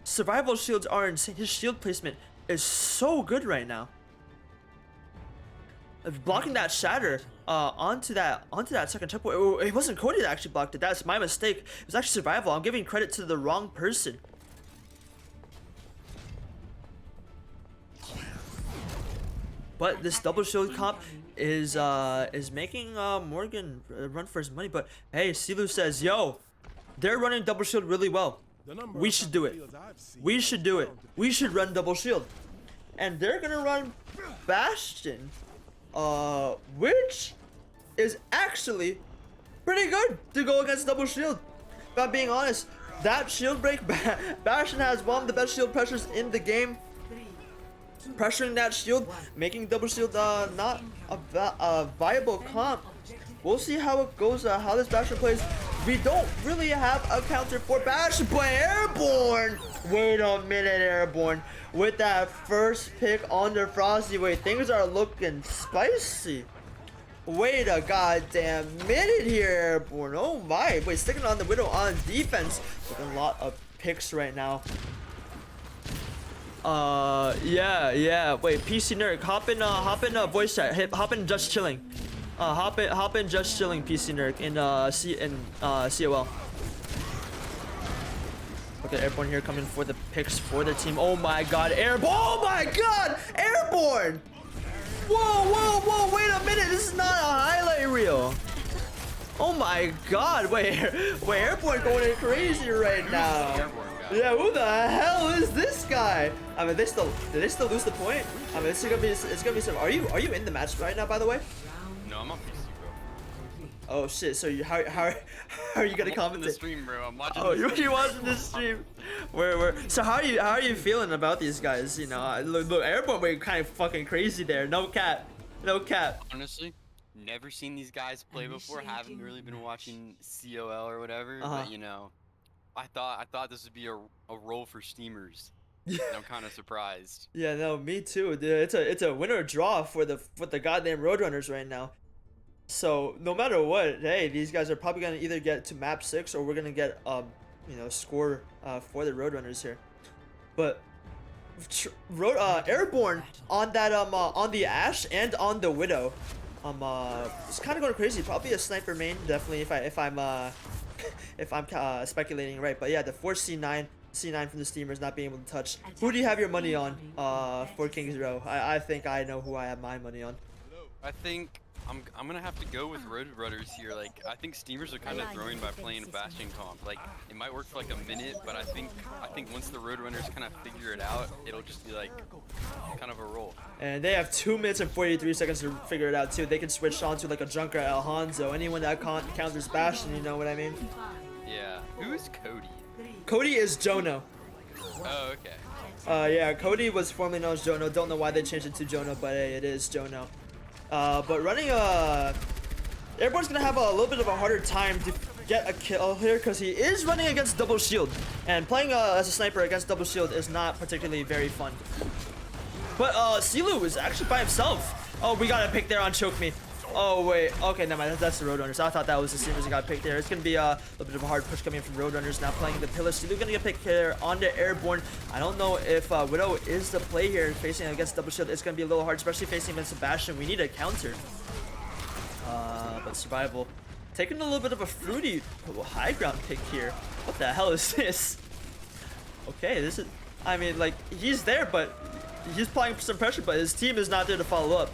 Survival shields are insane. His shield placement is so good right now. Blocking that shatter onto that second checkpoint. It wasn't Cody that actually blocked it. That's my mistake. It was actually Survival. I'm giving credit to the wrong person. But this double shield comp is making Morgan run for his money. But hey, Silu says, yo, they're running double shield really well. We should do it. We should do it. We should run double shield. And they're gonna run Bastion, which is actually pretty good to go against double shield. If I'm being honest, that shield break, Bastion has one of the best shield pressures in the game. Pressuring that shield, making double shield not a viable comp. We'll see how it goes, how this Bastion plays. We don't really have a counter for Bastion, but Airborne! Wait a minute, Airborne. With that first pick on the Frosty Way, things are looking spicy. Wait a goddamn minute here, Airborne. Oh my. Wait, sticking on the Widow on defense. Looking a lot of picks right now. Yeah. Wait, PC Nerd, hop in voice chat. Hop in just chilling. Hop in just chilling, PC Nerd in COL. Look at Airborne here coming for the picks for the team. Oh my god, Airborne! Oh my god, Airborne! Whoa! Wait a minute, this is not a highlight reel. Oh my god, wait, Airborne going in crazy right now. Yeah, who the hell is this guy? I mean, did they still lose the point? I mean, it's gonna be some. Are you in the match right now, by the way? No, I'm on PC, bro. Oh shit! So how are you gonna comment? The stream, bro. I'm watching. Oh, you're watching the stream. Where? So how are you feeling about these guys? You know, look, Airborne went kind of fucking crazy there. No cap. Honestly, never seen these guys play before. Haven't really been watching COL or whatever. But you know, I thought this would be a role for steamers. Yeah. And I'm kind of surprised. Yeah, no, me too, dude. It's a winner draw for the goddamn Roadrunners right now. So no matter what, hey, these guys are probably gonna either get to map 6 or we're gonna get score for the Roadrunners here. But Airborne on that on the Ashe and on the Widow, it's kind of going crazy. Probably a sniper main, definitely if I'm speculating right. But yeah, the 4C9 from the Steamers not being able to touch. Who do you have your money on for King's Row? I think I know who I have my money on. I think I'm gonna have to go with Roadrunners here. Like, I think Steamers are kind of throwing by playing Bastion comp. Like, it might work for like a minute, but I think once the Roadrunners kind of figure it out, it'll just be like kind of a roll. And they have 2 minutes and 43 seconds to figure it out too. They can switch on to like a Junker Alfonso. Anyone that counters Bastion, you know what I mean? Yeah. Who is Cody? Cody is Jono. Oh, okay. Yeah, Cody was formerly known as Jono. Don't know why they changed it to Jono, but hey, it is Jono. But running Airborne's gonna have a little bit of a harder time to get a kill here because he is running against double shield, and playing as a sniper against double shield is not particularly very fun. But Silu is actually by himself. Oh, we got a pick there on Choke Me. Oh wait, okay, never mind. That's the Roadrunners. I thought that was the Steamers that got picked there. It's gonna be a little bit of a hard push coming in from Roadrunners now playing the Pillar. Silu gonna get picked here onto Airborne. I don't know if Widow is the play here facing against double shield. It's gonna be a little hard, especially facing against Sebastian. We need a counter. But Survival taking a little bit of a fruity high ground pick here. What the hell is this? Okay, this is. I mean, like, he's there, but he's applying some pressure, but his team is not there to follow up.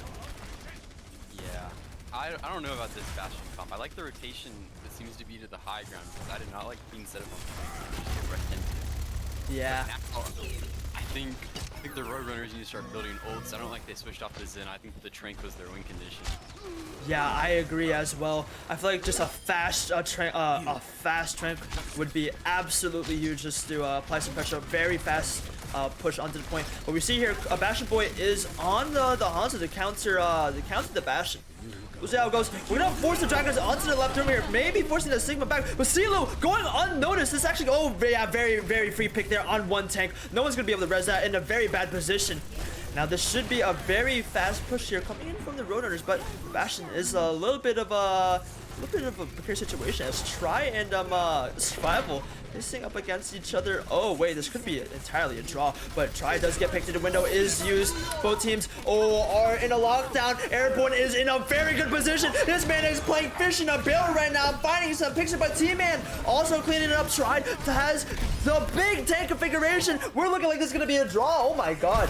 I don't know about this Bastion comp. I like the rotation that seems to be to the high ground because I did not like being set up on the just get right into it. Yeah. Now, I think the Roadrunners need to start building ults. I don't like they switched off the Zen. I think the Trank was their win condition. Yeah, I agree as well. I feel like just a fast trank would be absolutely huge just to apply some pressure. Very fast push onto the point. But we see here, Bastion Boy is on the Hanzo to counter the Bastion. We'll see how it goes. We're gonna force the Dragons onto the left room here, maybe forcing the Sigma back. But CeeLo going unnoticed. This actually, oh yeah, very free pick there on one tank. No one's gonna be able to res that in a very bad position. Now this should be a very fast push here coming in from the Roadrunners, but Bastion is a little bit of a precarious situation as Try and Survival facing up against each other. Oh wait, this could be entirely a draw, but Try does get picked in the window, is used. Both teams are in a lockdown. Airborne is in a very good position. This man is playing fish in a barrel right now, finding some picks up by T-Man. Also cleaning it up, Try has the big tank configuration. We're looking like this is gonna be a draw. Oh my god.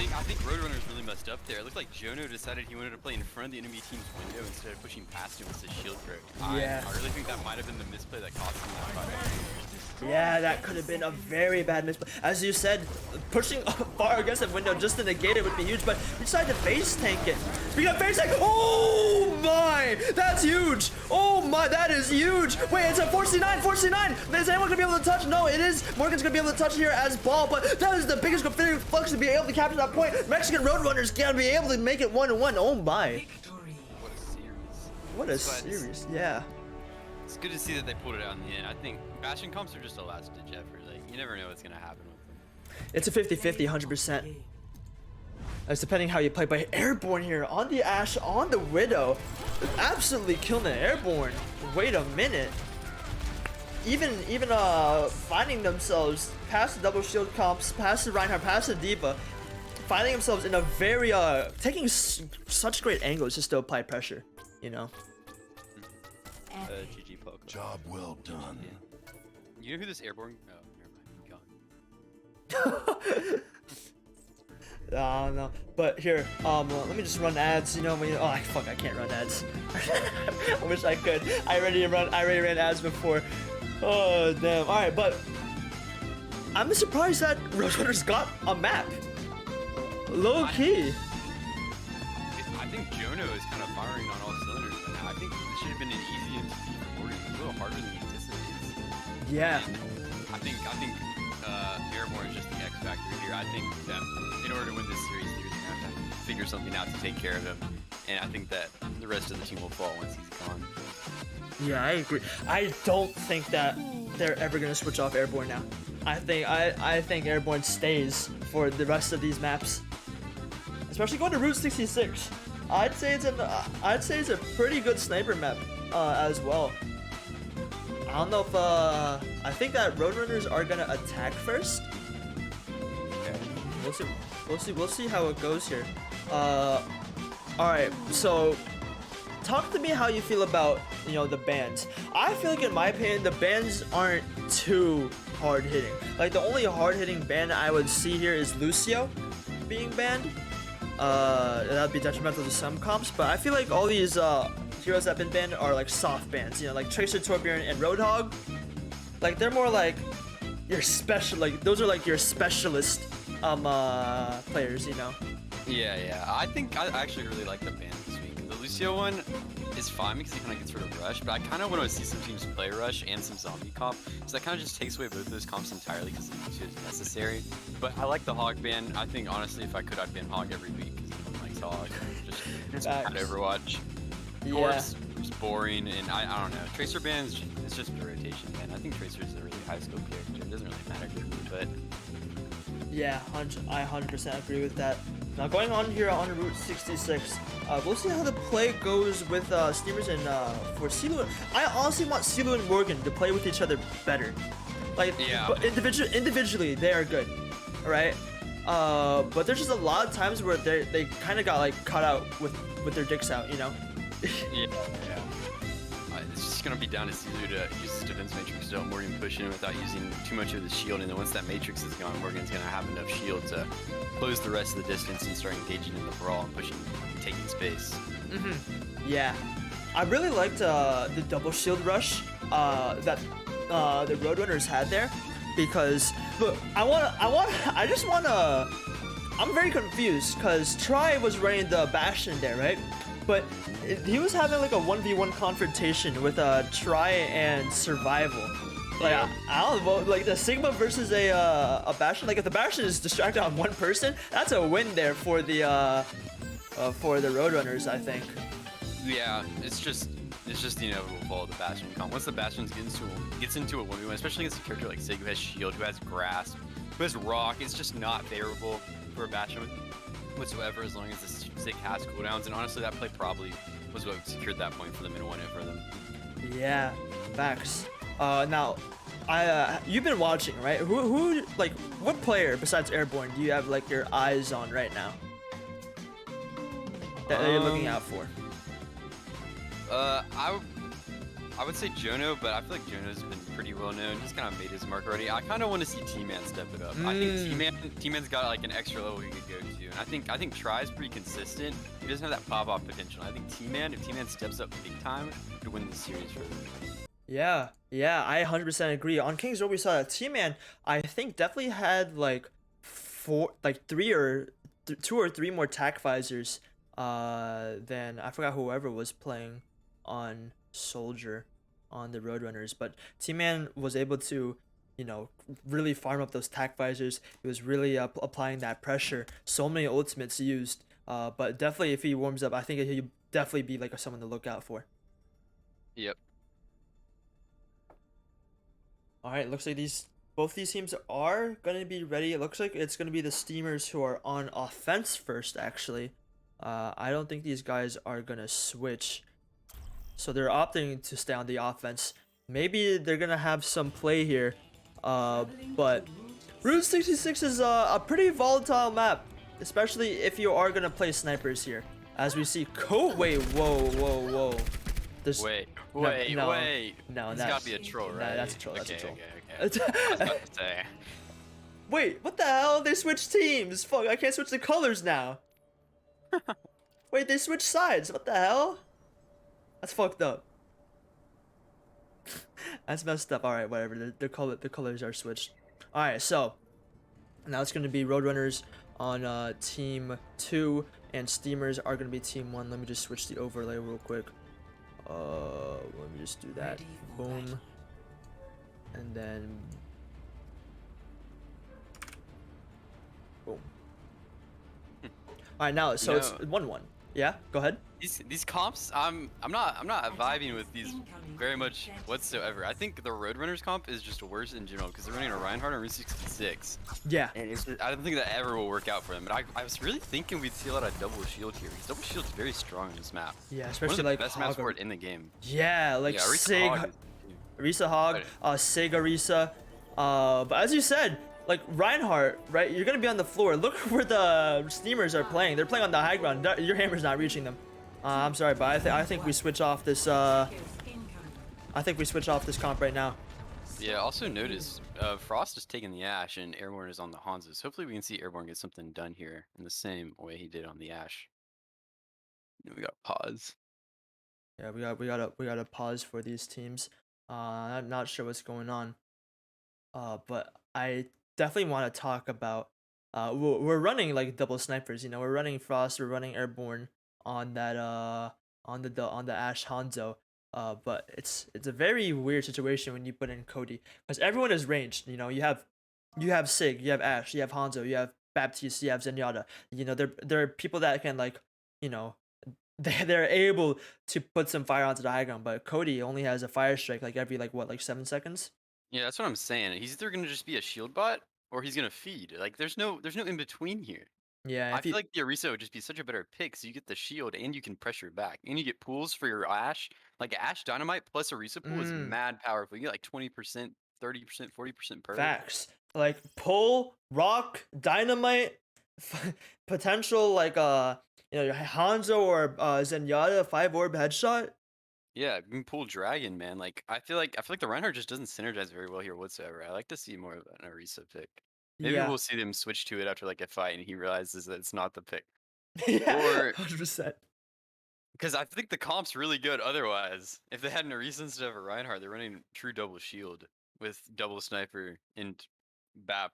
I think Roadrunners really messed up there. It looked like Jono decided he wanted to play in front of the enemy team's window instead of pushing past him with his shield broke. Yeah. I really think that might have been the misplay that cost him that fight. Yeah, that could have been a very bad misplay. As you said, pushing far against the window just to negate it would be huge, but he decided to face tank it. Speaking of face tank, oh my, that's huge. Oh my, that is huge. Wait, it's a 49. Is anyone gonna be able to touch? No, it is. Morgan's gonna be able to touch here as ball, but that is the biggest configured flux to be able to capture that point. Mexican Roadrunners gonna be able to make it 1-1. Oh my. What a series. What a series, yeah. It's good to see that they pulled it out in the end. I think Bastion comps are just a last ditch effort. Like, you never know what's gonna happen with them. It's a 50-50, 100%. It's depending how you play, but Airborne here on the Ashe, on the Widow, absolutely killing the Airborne. Wait a minute. Even finding themselves past the double shield comps, past the Reinhardt, past the Diva, finding themselves in a very taking such great angles just to apply pressure, you know. GG Poco. Job well done. Yeah. You know who this Airborne? Oh, never mind. Gone. I don't know, but here, let me just run ads. You know, fuck, I can't run ads. I wish I could. I already ran ads before. Oh damn. All right, but I'm surprised that Roadrunners got a map. Low key. I think Jono is kind of firing on all cylinders right now. I think this should have been an easy MVP for Morgan. It's a little harder than he anticipated. Yeah. I think Airborne is just the X factor here. I think that in order to win this series, they're going to have to figure something out to take care of him. And I think that the rest of the team will fall once he's gone. Yeah, I agree. I don't think that they're ever gonna switch off Airborne now. I think Airborne stays for the rest of these maps, especially going to Route 66. I'd say it's a pretty good sniper map as well. I don't know if I think that Roadrunners are gonna attack first. Okay. We'll see how it goes here. All right, so talk to me how you feel about, you know, the bans. I feel like, in my opinion, the bans aren't too hard hitting. Like, the only hard hitting ban I would see here is Lucio being banned. That'd be detrimental to some comps, but I feel like all these heroes that have been banned are like soft bans, you know, like Tracer, Torbjorn, and Roadhog. Like, they're more like your those are like your specialist players, you know. Yeah. I think I actually really like the ban this week. The Lucio one is fine because he kind of gets rid of Rush, but I kind of want to see some teams play Rush and some Zombie comp, so that kind of just takes away both of those comps entirely because Lucio is necessary. But I like the Hog ban. I think, honestly, if I could, I'd ban Hog every week because everyone likes Hog. Just bad Overwatch. Yeah. Corpse is boring, and I don't know. Tracer bans, it's just a rotation ban. I think Tracer is a really high scope character. It doesn't really matter to me, but yeah, I 100% agree with that. Now, going on here on Route 66, we'll see how the play goes with Steamers and for CeeLo. I honestly want CeeLo and Morgan to play with each other better. Like, yeah. But individually, they are good, all right? But there's just a lot of times where they kind of got like caught out with their dicks out, you know? Yeah. It's just gonna be down to CeeLo to use his defense matrix to help Morgan push in without using too much of the shield, and then once that matrix is gone, Morgan's gonna have enough shield to close the rest of the distance and start engaging in the brawl and pushing, taking space. Yeah, I really liked the double shield rush that the Roadrunners had there, because look, I just wanna. I'm very confused because Try was running the Bastion there, right? But he was having like a 1v1 confrontation with Try and Survival. Like I don't know, like the Sigma versus a Bastion. Like if the Bastion is distracted on one person, that's a win there for the Roadrunners, I think. Yeah, it's just the inevitable fall of the Bastion comp. Once the Bastion gets into a 1v1, especially against a character like Sig who has shield, who has grasp, who has rock, it's just not favorable for a Bastion whatsoever as long as this Sig has cooldowns. And honestly, that play probably was what secured that point for them and won it for them. Yeah, facts. Now, you've been watching, right? Who like what player besides Airborne do you have like your eyes on right now that you're looking out for? I would say Jono, but I feel like Jono's been pretty well known. He's kind of made his mark already. I kind of want to see T-Man step it up. I think T-Man's got like an extra level he could go to, and I think Try's pretty consistent. He doesn't have that pop-off potential. I think T-Man, if T-Man steps up big time, could win this series for them. Yeah, I 100% agree. On King's Row, we saw that T-Man, I think, definitely had like two or three more tac visors than I forgot whoever was playing on Soldier on the Roadrunners. But T-Man was able to, really farm up those tac visors. He was really applying that pressure. So many ultimates used. But definitely, if he warms up, I think he'll definitely be like someone to look out for. Yep. All right, looks like both these teams are gonna be ready. It looks like it's gonna be the Steamers who are on offense first. Actually, I don't think these guys are gonna switch, so they're opting to stay on the offense. Maybe they're gonna have some play here, but Route 66 is a pretty volatile map, especially if you are gonna play snipers here. As we see, wait, whoa. There's, Wait. No, It's gotta be a troll, right? Nah, that's a troll. That's a troll. Okay. I was about to say. Wait, what the hell? They switched teams. Fuck, I can't switch the colors now. Wait, they switched sides. What the hell? That's fucked up. That's messed up. All right, whatever. The colors are switched. All right, so now it's gonna be Roadrunners on team 2, and Steamers are gonna be team 1. Let me just switch the overlay real quick. Let me just do that. Boom. And then boom. Alright, now so it's 1-1. Yeah, go ahead. These comps, I'm not vibing with these very much whatsoever. I think the Roadrunners comp is just worse in general because they're running a Reinhardt on Route 66. Yeah. And I don't think that ever will work out for them. But I was really thinking we'd see a lot of double shield here because double shield's very strong in this map. Yeah, especially one of the like best maps for it in the game. Yeah, like Sig, Orisa Hog, Sig Orisa. But as you said, like Reinhardt, right? You're gonna be on the floor. Look where the Steamers are playing. They're playing on the high ground. Your hammer's not reaching them. I'm sorry, but I think we switch off this. I think we switch off this comp right now. Yeah. Also notice, Frost is taking the Ash and Airborne is on the Hanzas. Hopefully we can see Airborne get something done here in the same way he did on the Ash. We got pause. Yeah, we gotta pause for these teams. I'm not sure what's going on. But I definitely want to talk about. We're running like double snipers. We're running Frost. We're running Airborne on that on the Ash Hanzo. But it's a very weird situation when you put in Cody because everyone is ranged. You have Sig, you have Ash, you have Hanzo, you have Baptiste, you have Zenyatta. There are people that can they're able to put some fire onto the high ground, but Cody only has a fire strike like every 7 seconds. Yeah, that's what I'm saying. He's either gonna just be a shield bot or he's gonna feed. Like there's no in between here. Yeah, I feel like the Orisa would just be such a better pick, so you get the shield and you can pressure back, and you get pools for your Ash. Like Ash Dynamite plus Orisa pool is mad powerful. You get like 20%, 30%, 40% per. Facts. Like pull, rock, dynamite, potential your Hanzo or Zenyatta 5-orb headshot. Yeah, you can pull Dragon, man. Like I feel like the Reinhardt just doesn't synergize very well here whatsoever. I like to see more of an Orisa pick. Maybe Yeah. we'll see them switch to it after like a fight and he realizes that it's not the pick. Yeah, Or 100%. Because I think the comp's really good otherwise. If they had no reasons to have a Reinhardt, they're running true double shield with double sniper and BAP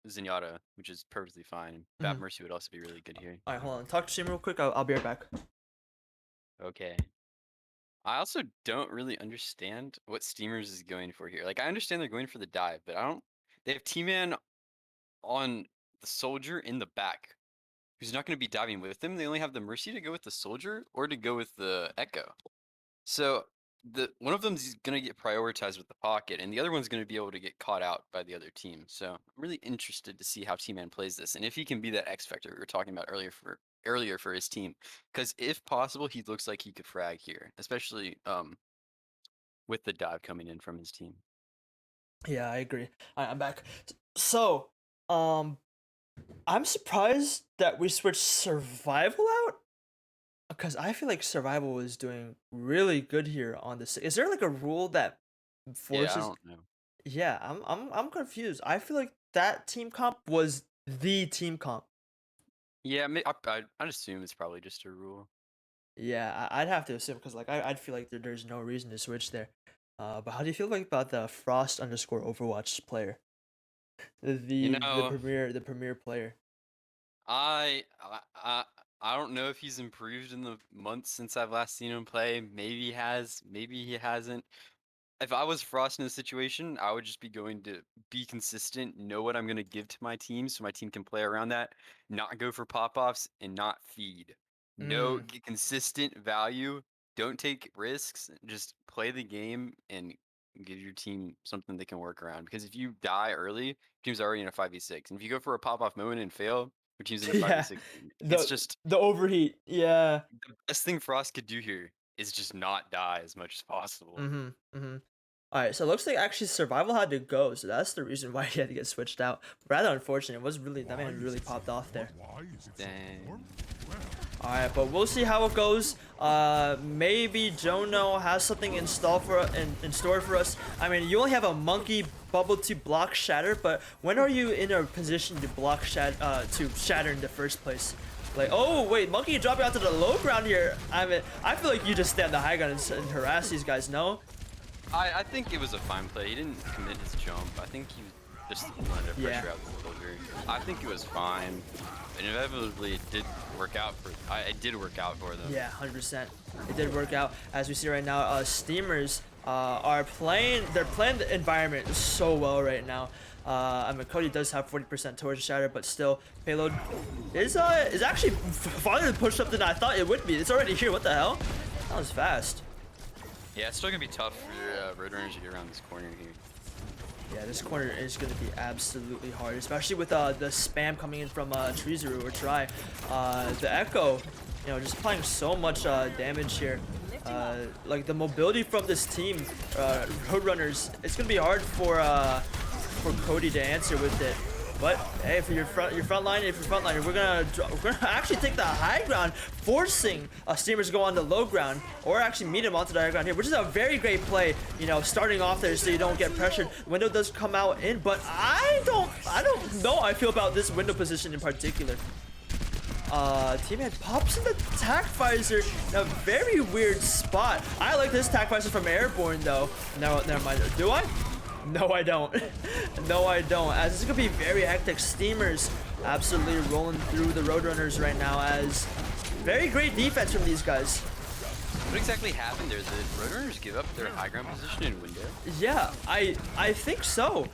Zenyatta, which is perfectly fine. BAP Mercy would also be really good here. All right, hold on. Talk to Steam real quick. I'll be right back. Okay. I also don't really understand what Steamers is going for here. Like, I understand they're going for the dive, but I don't. They have T-Man on the soldier in the back, who's not going to be diving with them. They only have the Mercy to go with the soldier or to go with the Echo. So one of them's going to get prioritized with the pocket, and the other one's going to be able to get caught out by the other team. So I'm really interested to see how T-Man plays this, and if he can be that X factor we were talking about earlier for his team. Because if possible, he looks like he could frag here, especially with the dive coming in from his team. Yeah, I agree. I'm back. So, I'm surprised that we switched survival out, because I feel like survival was doing really good here on this. Is there like a rule that forces? Yeah, I don't know. Yeah, I'm confused. I feel like that team comp was the team comp. Yeah, I'd assume it's probably just a rule. Yeah, I'd have to assume, because like I'd feel like there's no reason to switch there. But how do you feel like about the Frost underscore Overwatch player? The premier player. I don't know if he's improved in the months since I've last seen him play. Maybe he has, maybe he hasn't. If I was Frost in this situation, I would just be going to be consistent, know what I'm going to give to my team so my team can play around that, not go for pop-offs, and not feed. No, get consistent value. Don't take risks. Just play the game and give your team something they can work around. Because if you die early, your team's already in a 5v6. And if you go for a pop-off moment and fail, your team's in a 5v6. It's just the overheat. Yeah. the best thing Frost could do here is just not die as much as possible. All right, so it looks like actually survival had to go, so that's the reason why he had to get switched out. Rather unfortunate. It was really, that man really popped off there. Dang. All right, but we'll see how it goes. Maybe Jono has something in store for us. I mean, you only have a monkey bubble to block shatter, but when are you in a position to block shatter in the first place? Like, oh wait, monkey dropping out to the low ground here. I mean, I feel like you just stand the high ground and harass these guys. No. I think it was a fine play. He didn't commit his jump. I think he just wanted to pressure out the soldier. I think it was fine. And inevitably, it did work out for. It did work out for them. Yeah, 100%. It did work out. As we see right now, Steamers are playing. They're playing the environment so well right now. I mean, Cody does have 40% towards shatter, but still, payload is actually farther pushed up than I thought it would be. It's already here. What the hell? That was fast. Yeah, it's still gonna be tough for Roadrunners to get around this corner here. Yeah, this corner is going to be absolutely hard, especially with the spam coming in from Treezeru or Try. The Echo, you know, just applying so much damage here. Like the mobility from this team, Roadrunners, it's going to be hard for Cody to answer with it. But hey, for your frontliner, we're gonna actually take the high ground, forcing Steamers to go on the low ground, or actually meet him onto the high ground here, which is a very great play. You know, starting off there so you don't get pressured. Window does come out in, but I don't know how I feel about this window position in particular. Teammate pops in the tac visor in a very weird spot. I like this tac visor from Airborne though. No, never mind. Do I? No, I don't. No, I don't. As this is gonna be very hectic. Steamers absolutely rolling through the Roadrunners right now. As very great defense from these guys. What exactly happened there? Did Roadrunners give up their high ground position in window? Yeah, I think so.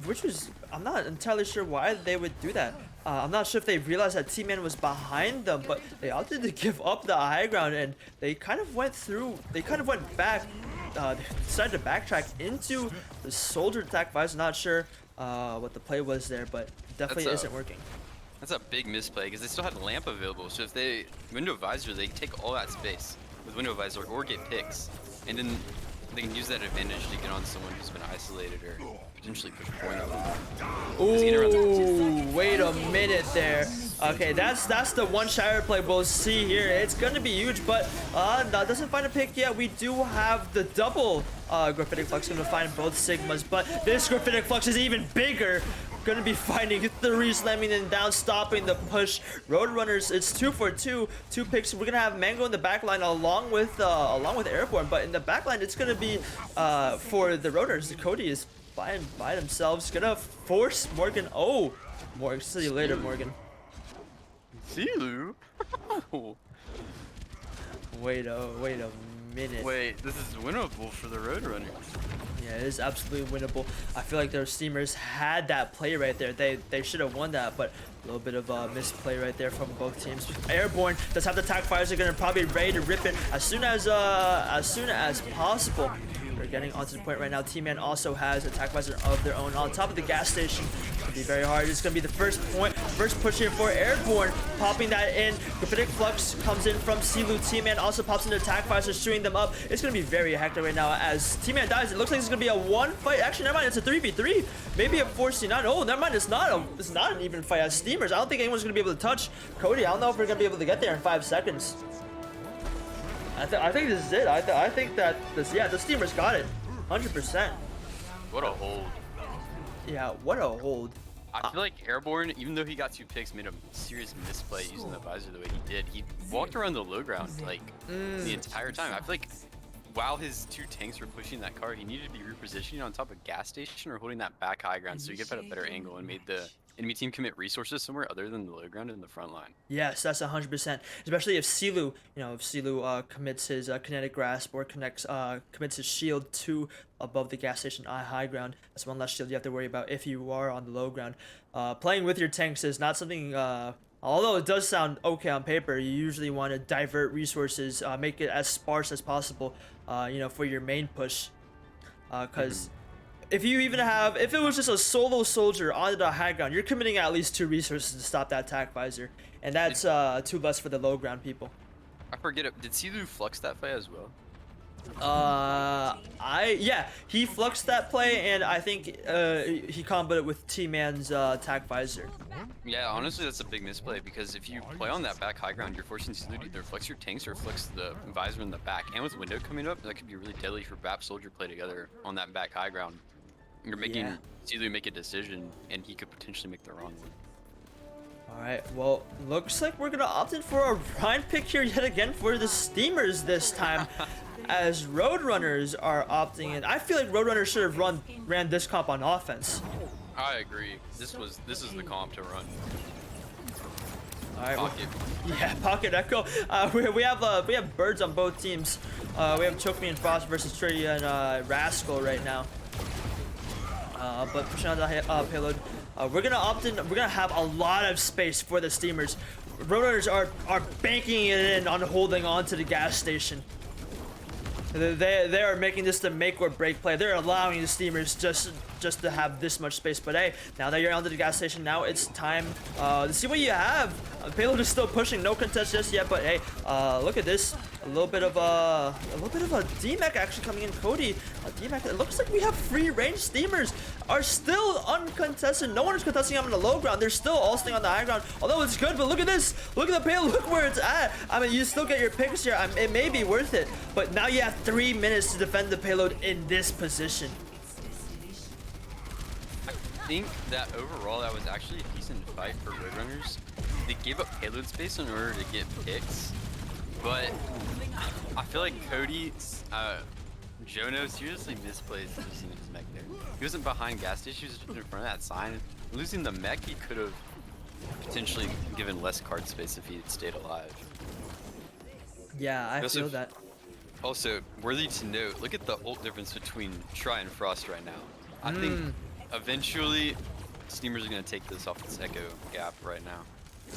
Which was, I'm not entirely sure why they would do that. I'm not sure if they realized that T-Man was behind them, but they opted to give up the high ground, and they kind of went back. They decided to backtrack into the soldier attack visor. Not sure what the play was there, but definitely isn't working. That's a big misplay because they still had lamp available. So if they window visor, they take all that space with window visor or get picks, and then they can use that advantage to get on someone who's been isolated or potentially push point on them. Ooh, wait a minute there. Okay, that's the one shatter play we'll see here. It's gonna be huge, but that doesn't find a pick yet. We do have the double graphitic flux gonna find both Sigmas, but this graphitic flux is even bigger. gonna be finding 3, slamming them down, stopping the push. Roadrunners, it's 2 for 2, 2 picks. We're gonna have Mango in the back line along with Airborne, but in the back line it's gonna be for the Roadrunners. Cody is by themselves, gonna force Morgan. Oh, Morgan, see you later, Morgan. See you. Wait a minute. Wait, this is winnable for the Roadrunners. Yeah, it is absolutely winnable. I feel like their Steamers had that play right there. They should have won that, but a little bit of a misplay right there from both teams. Airborne does have the attack fires. They're gonna probably ready to rip it as soon as possible. They're getting onto the point right now. T-Man also has attack visor of their own on top of the gas station. Could be very hard. It's gonna be the first point, first push here for Airborne, popping that in. Gravitic Flux comes in from Silu. T-Man also pops into attack visor, shooting them up. It's gonna be very hectic right now as T-Man dies. It looks like it's gonna be a 1 fight. Actually, never mind. It's a 3v3, maybe a 4c9. Oh, never mind. It's not an even fight as Steamers. I don't think anyone's gonna be able to touch Cody. I don't know if we're gonna be able to get there in 5 seconds. I think this is it. I think that the Steamers got it, 100%. What a hold. Yeah, what a hold. I feel like Airborne, even though he got 2 picks, made a serious misplay using the visor the way he did. He walked around the low ground like the entire time. I feel like while his 2 tanks were pushing that car, he needed to be repositioning on top of gas station or holding that back high ground so he could get a better angle and made the enemy team commit resources somewhere other than the low ground in the front line. Yes, that's 100%. Especially if Silu, commits his kinetic grasp or commits his shield to above the gas station high ground. That's one less shield you have to worry about if you are on the low ground. Playing with your tanks is not something. Although it does sound okay on paper, you usually want to divert resources, make it as sparse as possible, for your main push, because. If it was just a solo soldier on the high ground, you're committing at least 2 resources to stop that attack visor, and that's 2 less for the low ground people. I forget it. Did Silu flux that fight as well? Yeah, he fluxed that play, and I think he comboed it with T-Man's attack visor. Yeah, honestly, that's a big misplay because if you play on that back high ground, you're forcing Silu to either flex your tanks or flex the visor in the back. And with window coming up, that could be really deadly for BAP soldier play together on that back high ground. You're making Silu make a decision, and he could potentially make the wrong one. Alright, well, looks like we're gonna opt in for a Ryan pick here yet again for the Steamers this time. As Roadrunners are opting in. I feel like Roadrunners should have ran this comp on offense. I agree. This is the comp to run. Alright, Pocket. Yeah, Pocket Echo. We have birds on both teams. We have Choke Me and Frost versus Trinity and Rascal right now. But pushing on the payload. We're gonna opt in. We're gonna have a lot of space for the Steamers. Roadrunners are banking it in on holding on to the gas station. They are making this the make or break play. They're allowing the Steamers just to have this much space. But hey, now that you're onto the gas station, now it's time to see what you have. Payload is still pushing, no contest just yet. But hey, look at this. A little bit of a DMAC actually coming in. Cody, DMAC. It looks like we have free range. Steamers are still uncontested. No one is contesting them on the low ground. They're still all staying on the high ground. Although it's good, but look at this. Look at the payload. Look where it's at. I mean, you still get your picks here. It may be worth it, but now you have 3 minutes to defend the payload in this position. I think that overall that was actually a decent fight for Roadrunners. They gave up payload space in order to get picks, but I feel like Cody, Jono seriously misplays losing his mech there. He wasn't behind gas stations in front of that sign. Losing the mech, he could have potentially given less card space if he had stayed alive. Yeah, I feel that. Also, worthy to note, look at the ult difference between Try and Frost right now. I think eventually Steamers are going to take this off this Echo gap right now.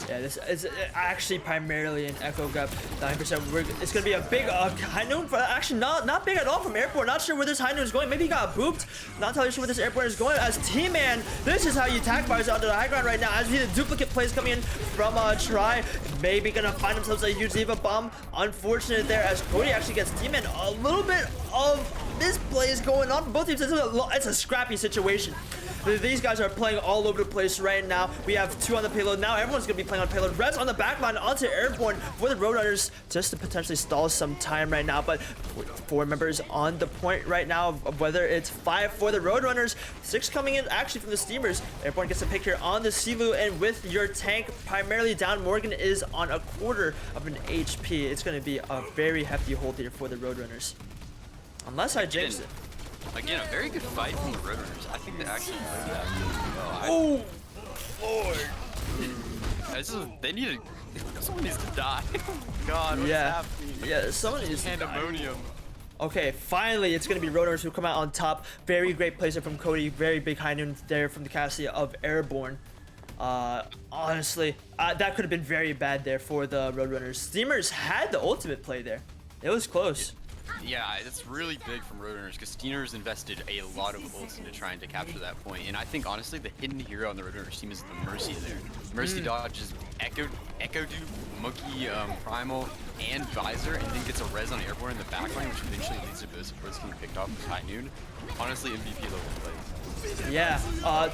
Yeah, this is actually primarily an Echo gap, 9%. It's gonna be a big high noon, but actually not big at all from Airborne. Not sure where this high noon is going. Maybe he got booped. Not entirely sure where this Airborne is going. As T-Man, this is how you attack fires onto the high ground right now. As we see the duplicate plays coming in from Try, maybe gonna find themselves a huge Diva bomb. Unfortunate there, as Cody actually gets T-Man a little bit of misplays going on for both teams. It's a scrappy situation. These guys are playing all over the place right now. We have 2 on the payload. Now everyone's going to be playing on payload. Rez on the back line onto Airborne for the Roadrunners just to potentially stall some time right now. But 4 members on the point right now of whether it's 5 for the Roadrunners. 6 coming in actually from the Steamers. Airborne gets a pick here on the Silu, and with your tank primarily down, Morgan is on a quarter of an HP. It's going to be a very hefty hold here for the Roadrunners. Unless I jinxed it. Again, a very good fight from the Roadrunners. I think they actually played that. Oh, Lord. They need to. Someone needs to die. God, what's happening? Yeah, someone needs to die. Pandemonium. Okay, finally, it's going to be Roadrunners who come out on top. Very great plays from Cody. Very big high noon there from the capacity of Airborne. Honestly, that could have been very bad there for the Roadrunners. Steamers had the ultimate play there. It was close. Yeah, it's really big from Roadrunners because Steamers invested a lot of ults into trying to capture that point. And I think, honestly, the hidden hero on the Roadrunners team is the Mercy there. Mercy dodges Echo Dupe, Monkey, Primal, and Visor, and then gets a res on Airborne in the backline, which eventually leads to both supports getting picked off with High Noon. Honestly, MVP level play. Yeah,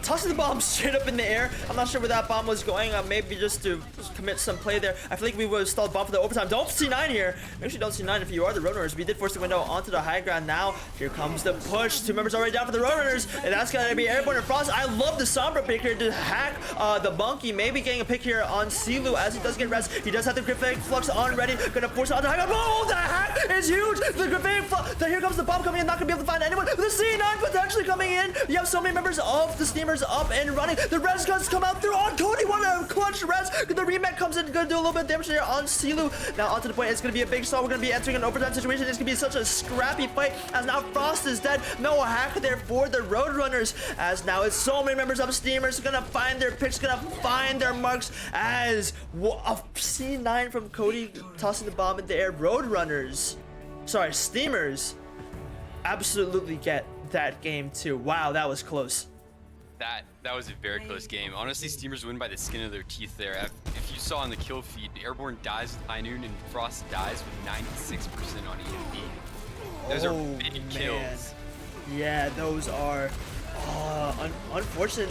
tossing the bomb straight up in the air. I'm not sure where that bomb was going. Maybe just to commit some play there. I feel like we would have stalled bomb for the overtime. Don't C9 here. Make sure you don't C9 if you are the Roadrunners. We did force the window onto the high ground. Now, here comes the push. 2 members already down for the Roadrunners, and that's going to be Airborne and Frost. I love the Sombra pick here to hack the Monkey. Maybe getting a pick here on Silu as he does get rest. He does have the Graphic Flux on ready. Going to force it onto high ground. Oh, the hack is huge. The Graphic Flux. Here comes the bomb coming in. Not going to be able to find anyone. The C9 potentially coming in. You have so many members of the Steamers up and running. The res guns come out through on Cody. What a clutch res. The remake comes in, gonna do a little bit of damage here on Silu. Now onto the point. It's gonna be a big stall. We're gonna be entering an overtime situation. It's gonna be such a scrappy fight as now Frost is dead. No hack there for the Roadrunners as now it's so many members of Steamers gonna find their picks, gonna find their marks as a C9 from Cody tossing the bomb in the air. Roadrunners, sorry, Steamers absolutely get that game too. Wow, that was close. That was a very close game. Honestly, Steamers win by the skin of their teeth there. If you saw on the kill feed, Airborne dies with High Noon and Frost dies with 96% on EMP. Those are big kills. Yeah, those are unfortunate.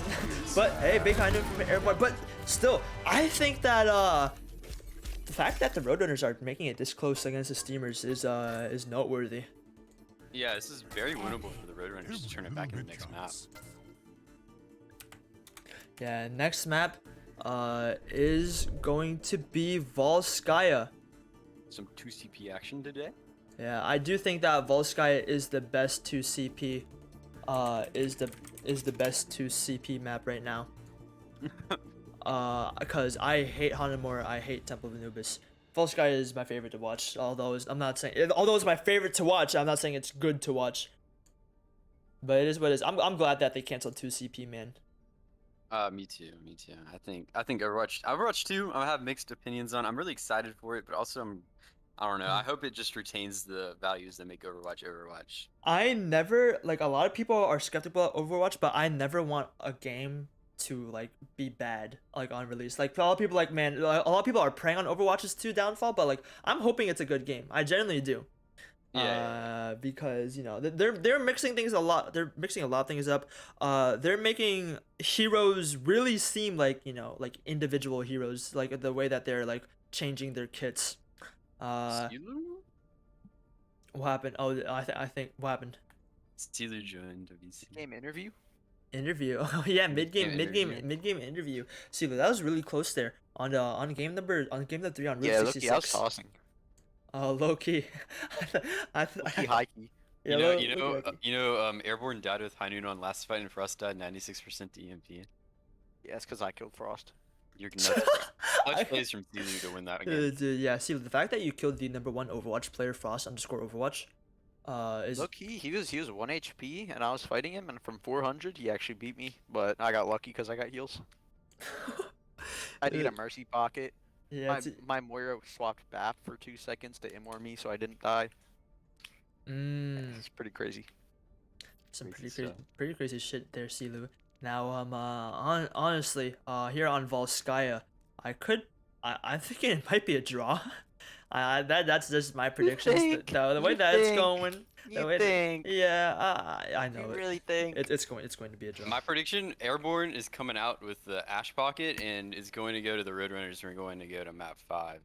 But hey, big High Noon from Airborne. But still, I think that the fact that the Roadrunners are making it this close against the Steamers is noteworthy. Yeah, this is very winnable for the Roadrunners to turn it back in the next map. Yeah, next map is going to be Volskaya. Some 2CP action today. Yeah, I do think that Volskaya is the best 2CP. Is the best 2CP map right now. Because I hate Hanamura, I hate Temple of Anubis. Volskaya is my favorite to watch. Although it's my favorite to watch, I'm not saying it's good to watch. But it is what it is. I'm glad that they canceled 2CP, man. Me too. I think Overwatch 2, I have mixed opinions on. I'm really excited for it, but also I don't know. I hope it just retains the values that make Overwatch. I never, like, a lot of people are skeptical of Overwatch, but I never want a game to like be bad like on release. Like a lot of people a lot of people are preying on Overwatch's 2 downfall, but like I'm hoping it's a good game. I genuinely do. Yeah. Because you know they're mixing things a lot. They're mixing a lot of things up. They're making heroes really seem like like individual heroes. Like the way that they're like changing their kits. What happened? Oh, I think what happened? Steeler joined WC. Game interview. Oh yeah, mid game interview. See, that was really close there on game number 3 on Route 66. Yeah, look, I was tossing. Low key. High key. Yeah, Airborne died with High Noon on last fight, and Frost died 96% to EMP. Yeah, it's because I killed Frost. You're nuts. Clutch plays from Steeler to win that game. Dude, yeah. See, the fact that you killed the #1 Overwatch player, Frost_Overwatch, is look, he was 1 HP, and I was fighting him, and from 400 he actually beat me, but I got lucky because I got heals. I need a mercy pocket. Yeah, my Moira swapped BAF for 2 seconds to immor me, so I didn't die. It's pretty crazy. Some pretty crazy shit there, Silu. Now, honestly, here on Volskaya, I'm thinking it might be a draw. That's just my predictions. think? The way You that it's think? going. The You way think? yeah, I know You it. really think? It's going to be a draw. My prediction: Airborne is coming out with the Ash Pocket and is going to go to the Roadrunners. And we're going to go to map 5.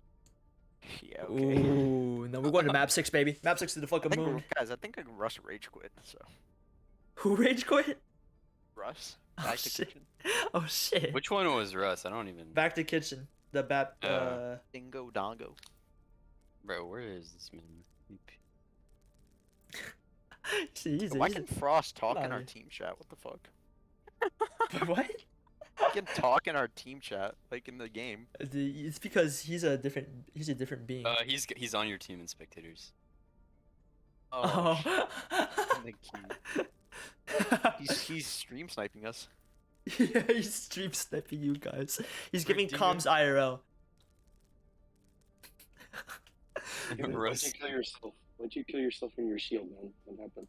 Yeah, okay. Ooh, no, we're going to map 6, baby. Map 6 to the I fucking think, moon. guys, I think Russ rage quit. So Who rage quit? Russ, Oh back to shit. kitchen. Oh shit. Which one was Russ? I don't even. Back to kitchen. The bat. Dingo dongo. Bro, where is this man? Jeez, Why can Frost talk in our Nice. team chat? What the fuck? what? He can talk in our team chat, like in the game. It's because he's a different being. He's on your team in spectators. Oh, Oh. in the queue. He's stream sniping us. Yeah, he's stream sniping you guys. He's giving do you- comms IRL. Why'd Russ. you kill yourself? Why'd you kill yourself in your shield, man? What happened?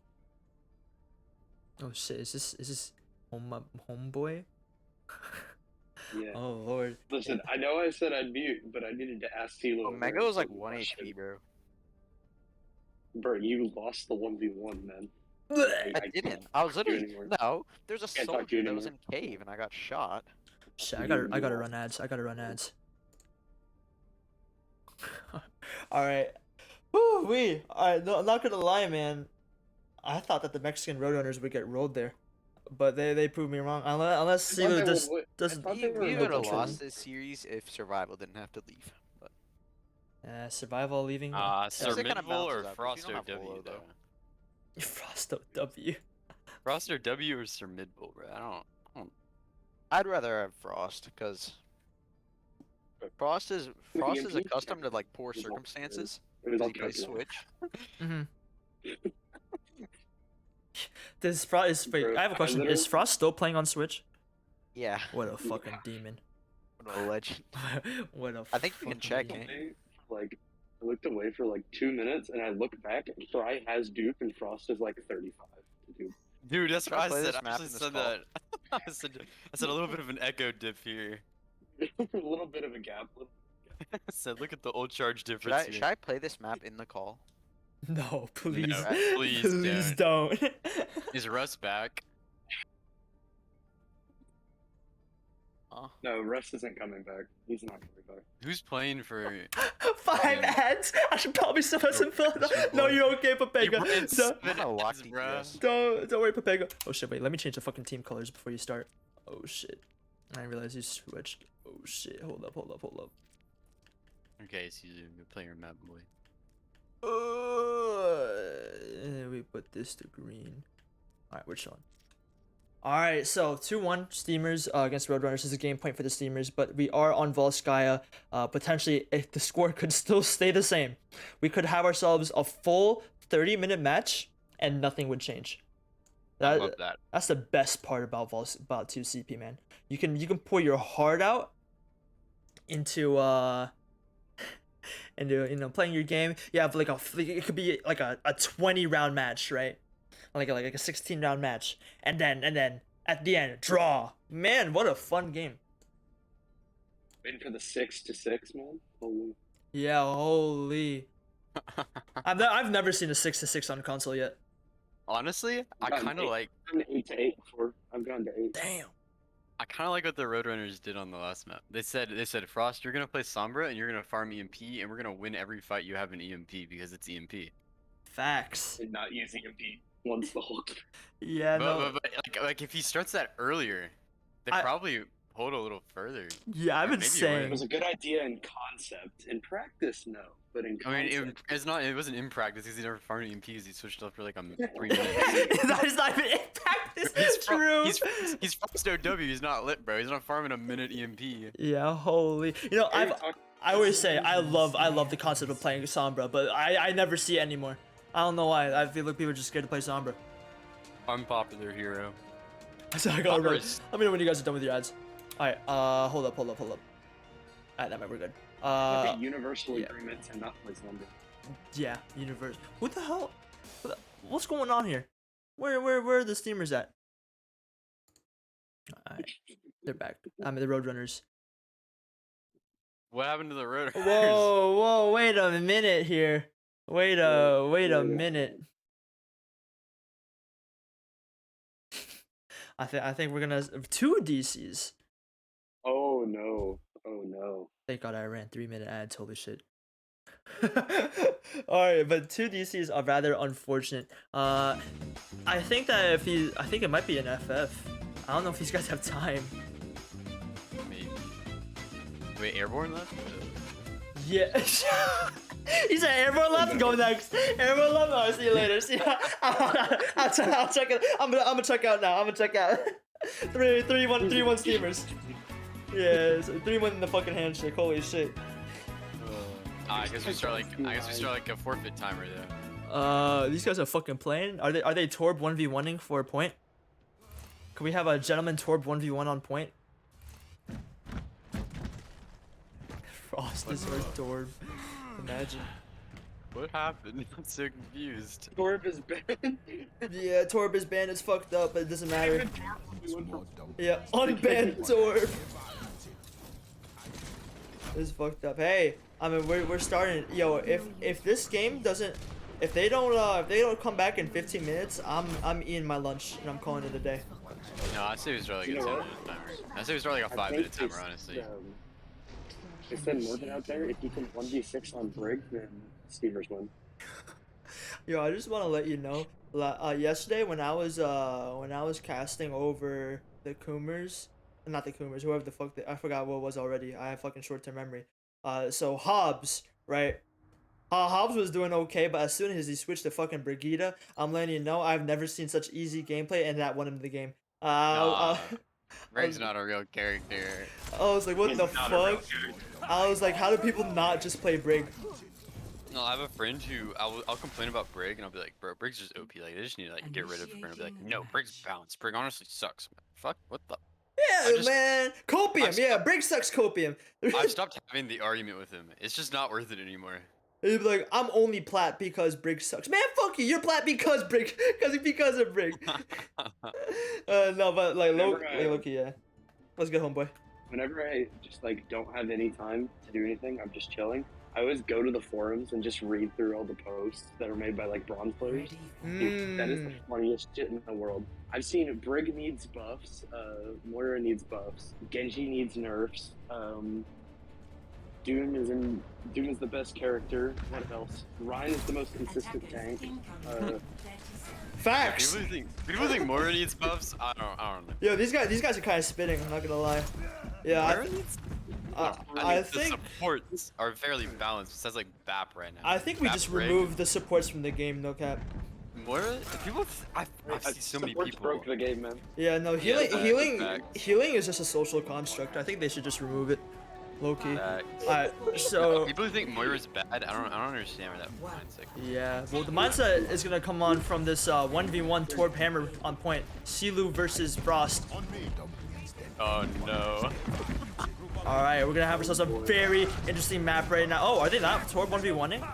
Oh shit, is this homeboy? Yeah. Oh lord. Listen, I know I said I'd mute, but I needed to ask Tilo. Omega was like 1 HP, bro. Bro, you lost the 1v1, man. I didn't. I was talk to you literally anymore. no. There's a Can't talk to you soldier that was in anymore. cave and I got shot. Shit, I gotta run ads. I gotta run ads. Alright. Woo wee. Alright, no, I'm not gonna lie, man. I thought that the Mexican Roadrunners would get rolled there. But they proved me wrong. Unless I thought Sivu they just would- doesn't I thought they were We in would the have control. lost this series if Survival didn't have to leave. But survival leaving. Sir it kinda Midville or balances out, 'cause we Frost don't or have W Volo, though? though. Frosto W. Frost or W or Sir Midville, bro? I don't. I'd rather have Frost because Frost is EMP? accustomed to like poor It was all good. circumstances. It was all He plays calculated. Switch. Mm-hmm. Does Frost is wait, Bro, I have a question. Is literally- Frost still playing on Switch? Yeah, What a fucking demon. what a legend. What a I think you can fucking check demon. it. Like, I looked away for like 2 minutes, and I look back, and Fry has dupe, and Frost is like 35 to dupe. Dude, that's Should what I I play said. this I map actually in this said call? that. I said a little bit of an echo dip here. A little bit of a gap. I said, look at the old charge Should difference I, here. should I play this map in the call? No, please. please please don't. Is Russ back? No, Russ isn't coming back. He's not coming back. Who's playing for? 5 Yeah. ads. I should probably sub us in Sure, No, boy. you're okay, You Papega. ran No, 7 I'm gonna lock ads, bruh. DPS. don't worry, Papega. Oh shit, wait. Let me change the fucking team colors before you start. Oh shit. I didn't realize you switched. Oh shit. Hold up. Okay, so you're playing your map, boy. We put this to green. Alright, which one? Alright, so 2-1 Steamers against Roadrunners. This is a game point for the Steamers, but we are on Volskaya. Potentially, if the score could still stay the same, we could have ourselves a full 30-minute match and nothing would change. I love that. That's the best part about 2CP, man. You can pour your heart out into into playing your game. You have like it could be like a 20 round match, right? Like a 16 round match, and then at the end draw. Man, what a fun game. Waiting for the 6-6, man. Holy. Yeah, holy. I've never seen a 6-6 on console yet. Honestly, I Gotten kind of eight. like. I've gone 8-8 before. I've gone to 8. Damn. I kind of like what the Roadrunners did on the last map. They said, Frost, you're gonna play Sombra and you're gonna farm EMP, and we're gonna win every fight you have in EMP because it's EMP. Facts. And not using EMP once the whole game. Yeah, no. But like if he starts that earlier, they probably hold a little further. Yeah, I've been maybe it It saying. was a good idea in concept. In practice, no. But in I mean, concept, it wasn't in practice because he never farmed EMP because he switched up for like 3 minutes. That is not even in practice. True. He's Frost OW. He's not lit, bro. He's not farming a minute EMP. Yeah, holy. You know, I always say I love the concept of playing Sombra, but I never see it anymore. I don't know why. I feel like people are just scared to play Sombra. Unpopular hero. So I gotta run. Sombras. Let me know when you guys are done with your ads. Alright, hold up. Alright, that might we're good. like a universal yeah. agreement to not play Slumber. Yeah, universe. What the hell? What's going on here? Where are the Steamers at? Alright, they're back. I mean the Roadrunners. What happened to the Roadrunners? Whoa, wait a minute here. Wait a minute. I think we're gonna 2 DCs. Oh no. Oh no. Thank God I ran 3-minute ads. Holy shit. Alright, but 2 DCs are rather unfortunate. I think that I think it might be an FF. I don't know if these guys have time. Maybe. Wait, airborne left? Yeah. He said airborne left. Go next. Airborne left. Oh, see you later. See. I'll check it. I'm gonna check out now. I'm gonna check out. 3-1 steamers. Yeah, 3-1 in the fucking handshake. Holy shit. I guess we start like a forfeit timer there. These guys are fucking playing. Are they Torb 1v1ing for a point? Can we have a gentleman Torb 1v1 on point? Frost is our Torb. Imagine. What happened? I'm so confused. Torb is banned. Yeah, Torb is banned. It's fucked up, but it doesn't matter. Yeah, unbanned Torb. It's fucked up. Hey, I mean we're starting. Yo, if this game doesn't, if they don't come back in 15 minutes, I'm eating my lunch and I'm calling it a day. No, I'd say we start like a 10-minute timer. I'd say we start like a 5-minute timer, honestly. They said Morgan out there, if you can 1v6 on Brig, then Steamers win. Yo, I just want to let you know. Yesterday when I was casting over the Coomers, not the Coomers, whoever the fuck I forgot what it was already. I have fucking short-term memory. So Hobbs, right? Hobbs was doing okay, but as soon as he switched to fucking Brigida, I'm letting you know I've never seen such easy gameplay, and that won him the game. Brig's not a real character. I was like, what the fuck? I was like, how do people not just play Brig? No, I have a friend who I'll complain about Brig, and I'll be like, bro, Brig's just OP. Like, they just need to like get rid of her. And I'll be like, no, Brig's balanced. Brig honestly sucks. Fuck, what the? Yeah, man. Copium. Yeah, Brig sucks copium. I've stopped having the argument with him. It's just not worth it anymore. He'd be like, I'm only plat because Brig sucks. Man, fuck you. You're plat because Brig, because of Brig. No, but like Loki, yeah. Let's go, homeboy. Whenever I just like don't have any time to do anything, I'm just chilling. I always go to the forums and just read through all the posts that are made by like bronze players. Dude, that is the funniest shit in the world. I've seen Brig needs buffs, Moira needs buffs, Genji needs nerfs, Doom is the best character. What else? Ryan is the most consistent tank. Facts. People think Moira needs buffs. I don't know. Yo, these guys are kind of spitting. I'm not gonna lie. Yeah, I think the supports are fairly balanced. Besides like BAP right now. I think we just removed the supports from the game. No cap. Moira, people. I've seen so many people. Broke the game, man. Yeah, no Yeah, healing is just a social construct. I think they should just remove it. Low-key. Alright, so people who think Moira's bad, I don't understand where that mindset. Yeah, well the mindset is gonna come on from this 1v1 Torb Hammer on point. Silu versus Frost. Oh no. Alright, we're gonna have ourselves a very interesting map right now. Oh, are they not Torb 1v1ing?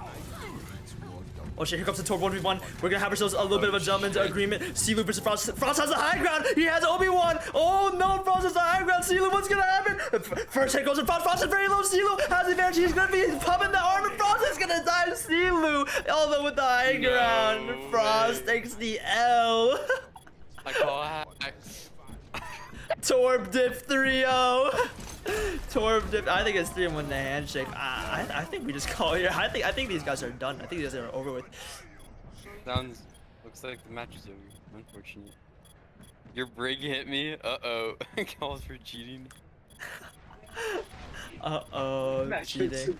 Oh shit, here comes the Torb 1v1. We're gonna have ourselves a little bit of a gentleman's agreement. Silu versus Frost. Frost has the high ground. He has Obi-Wan. Oh no, Frost has the high ground. Silu, what's gonna happen? First hit goes to Frost. Frost is very low. Silu has the advantage. He's gonna be pumping the armor. Frost is gonna die. Silu, although with the high ground, Frost takes the L. I call hack. Torb dip 3-0. Torb dip. I think it's 3-1 in the handshake. I think we just call here. I think these guys are done. I think these guys are over with. Looks like the match is over. Unfortunate. Your Brig hit me. Uh-oh. Calls for cheating. Uh-oh. Cheating.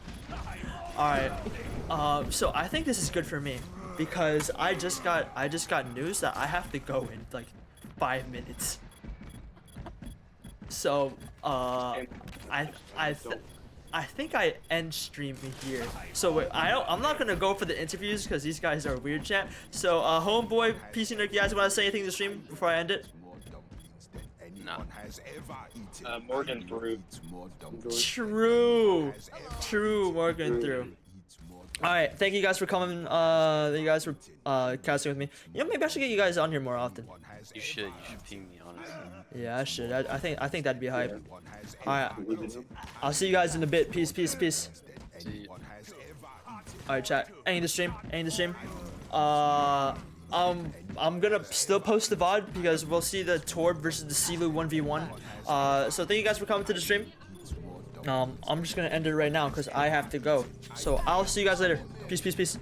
Alright. So I think this is good for me because I just got news that I have to go in like 5 minutes. So, I think I end stream here. So wait, I'm not gonna go for the interviews because these guys are weird, chat. So, homeboy, PC Nerd, you guys want to say anything to the stream before I end it? No. Morgan through. True, Morgan through. All right, thank you guys for coming. Thank you guys for casting with me. You know, maybe I should get you guys on here more often. You should ping me, honestly. Yeah, I should. I think that'd be hype. All right, I'll see you guys in a bit. Peace, peace, peace. See you. All right, chat. Ending the stream. Ending the stream. I'm gonna still post the VOD because we'll see the Torb versus the Silu 1v1. So thank you guys for coming to the stream. I'm just gonna end it right now because I have to go. So I'll see you guys later. Peace, peace, peace.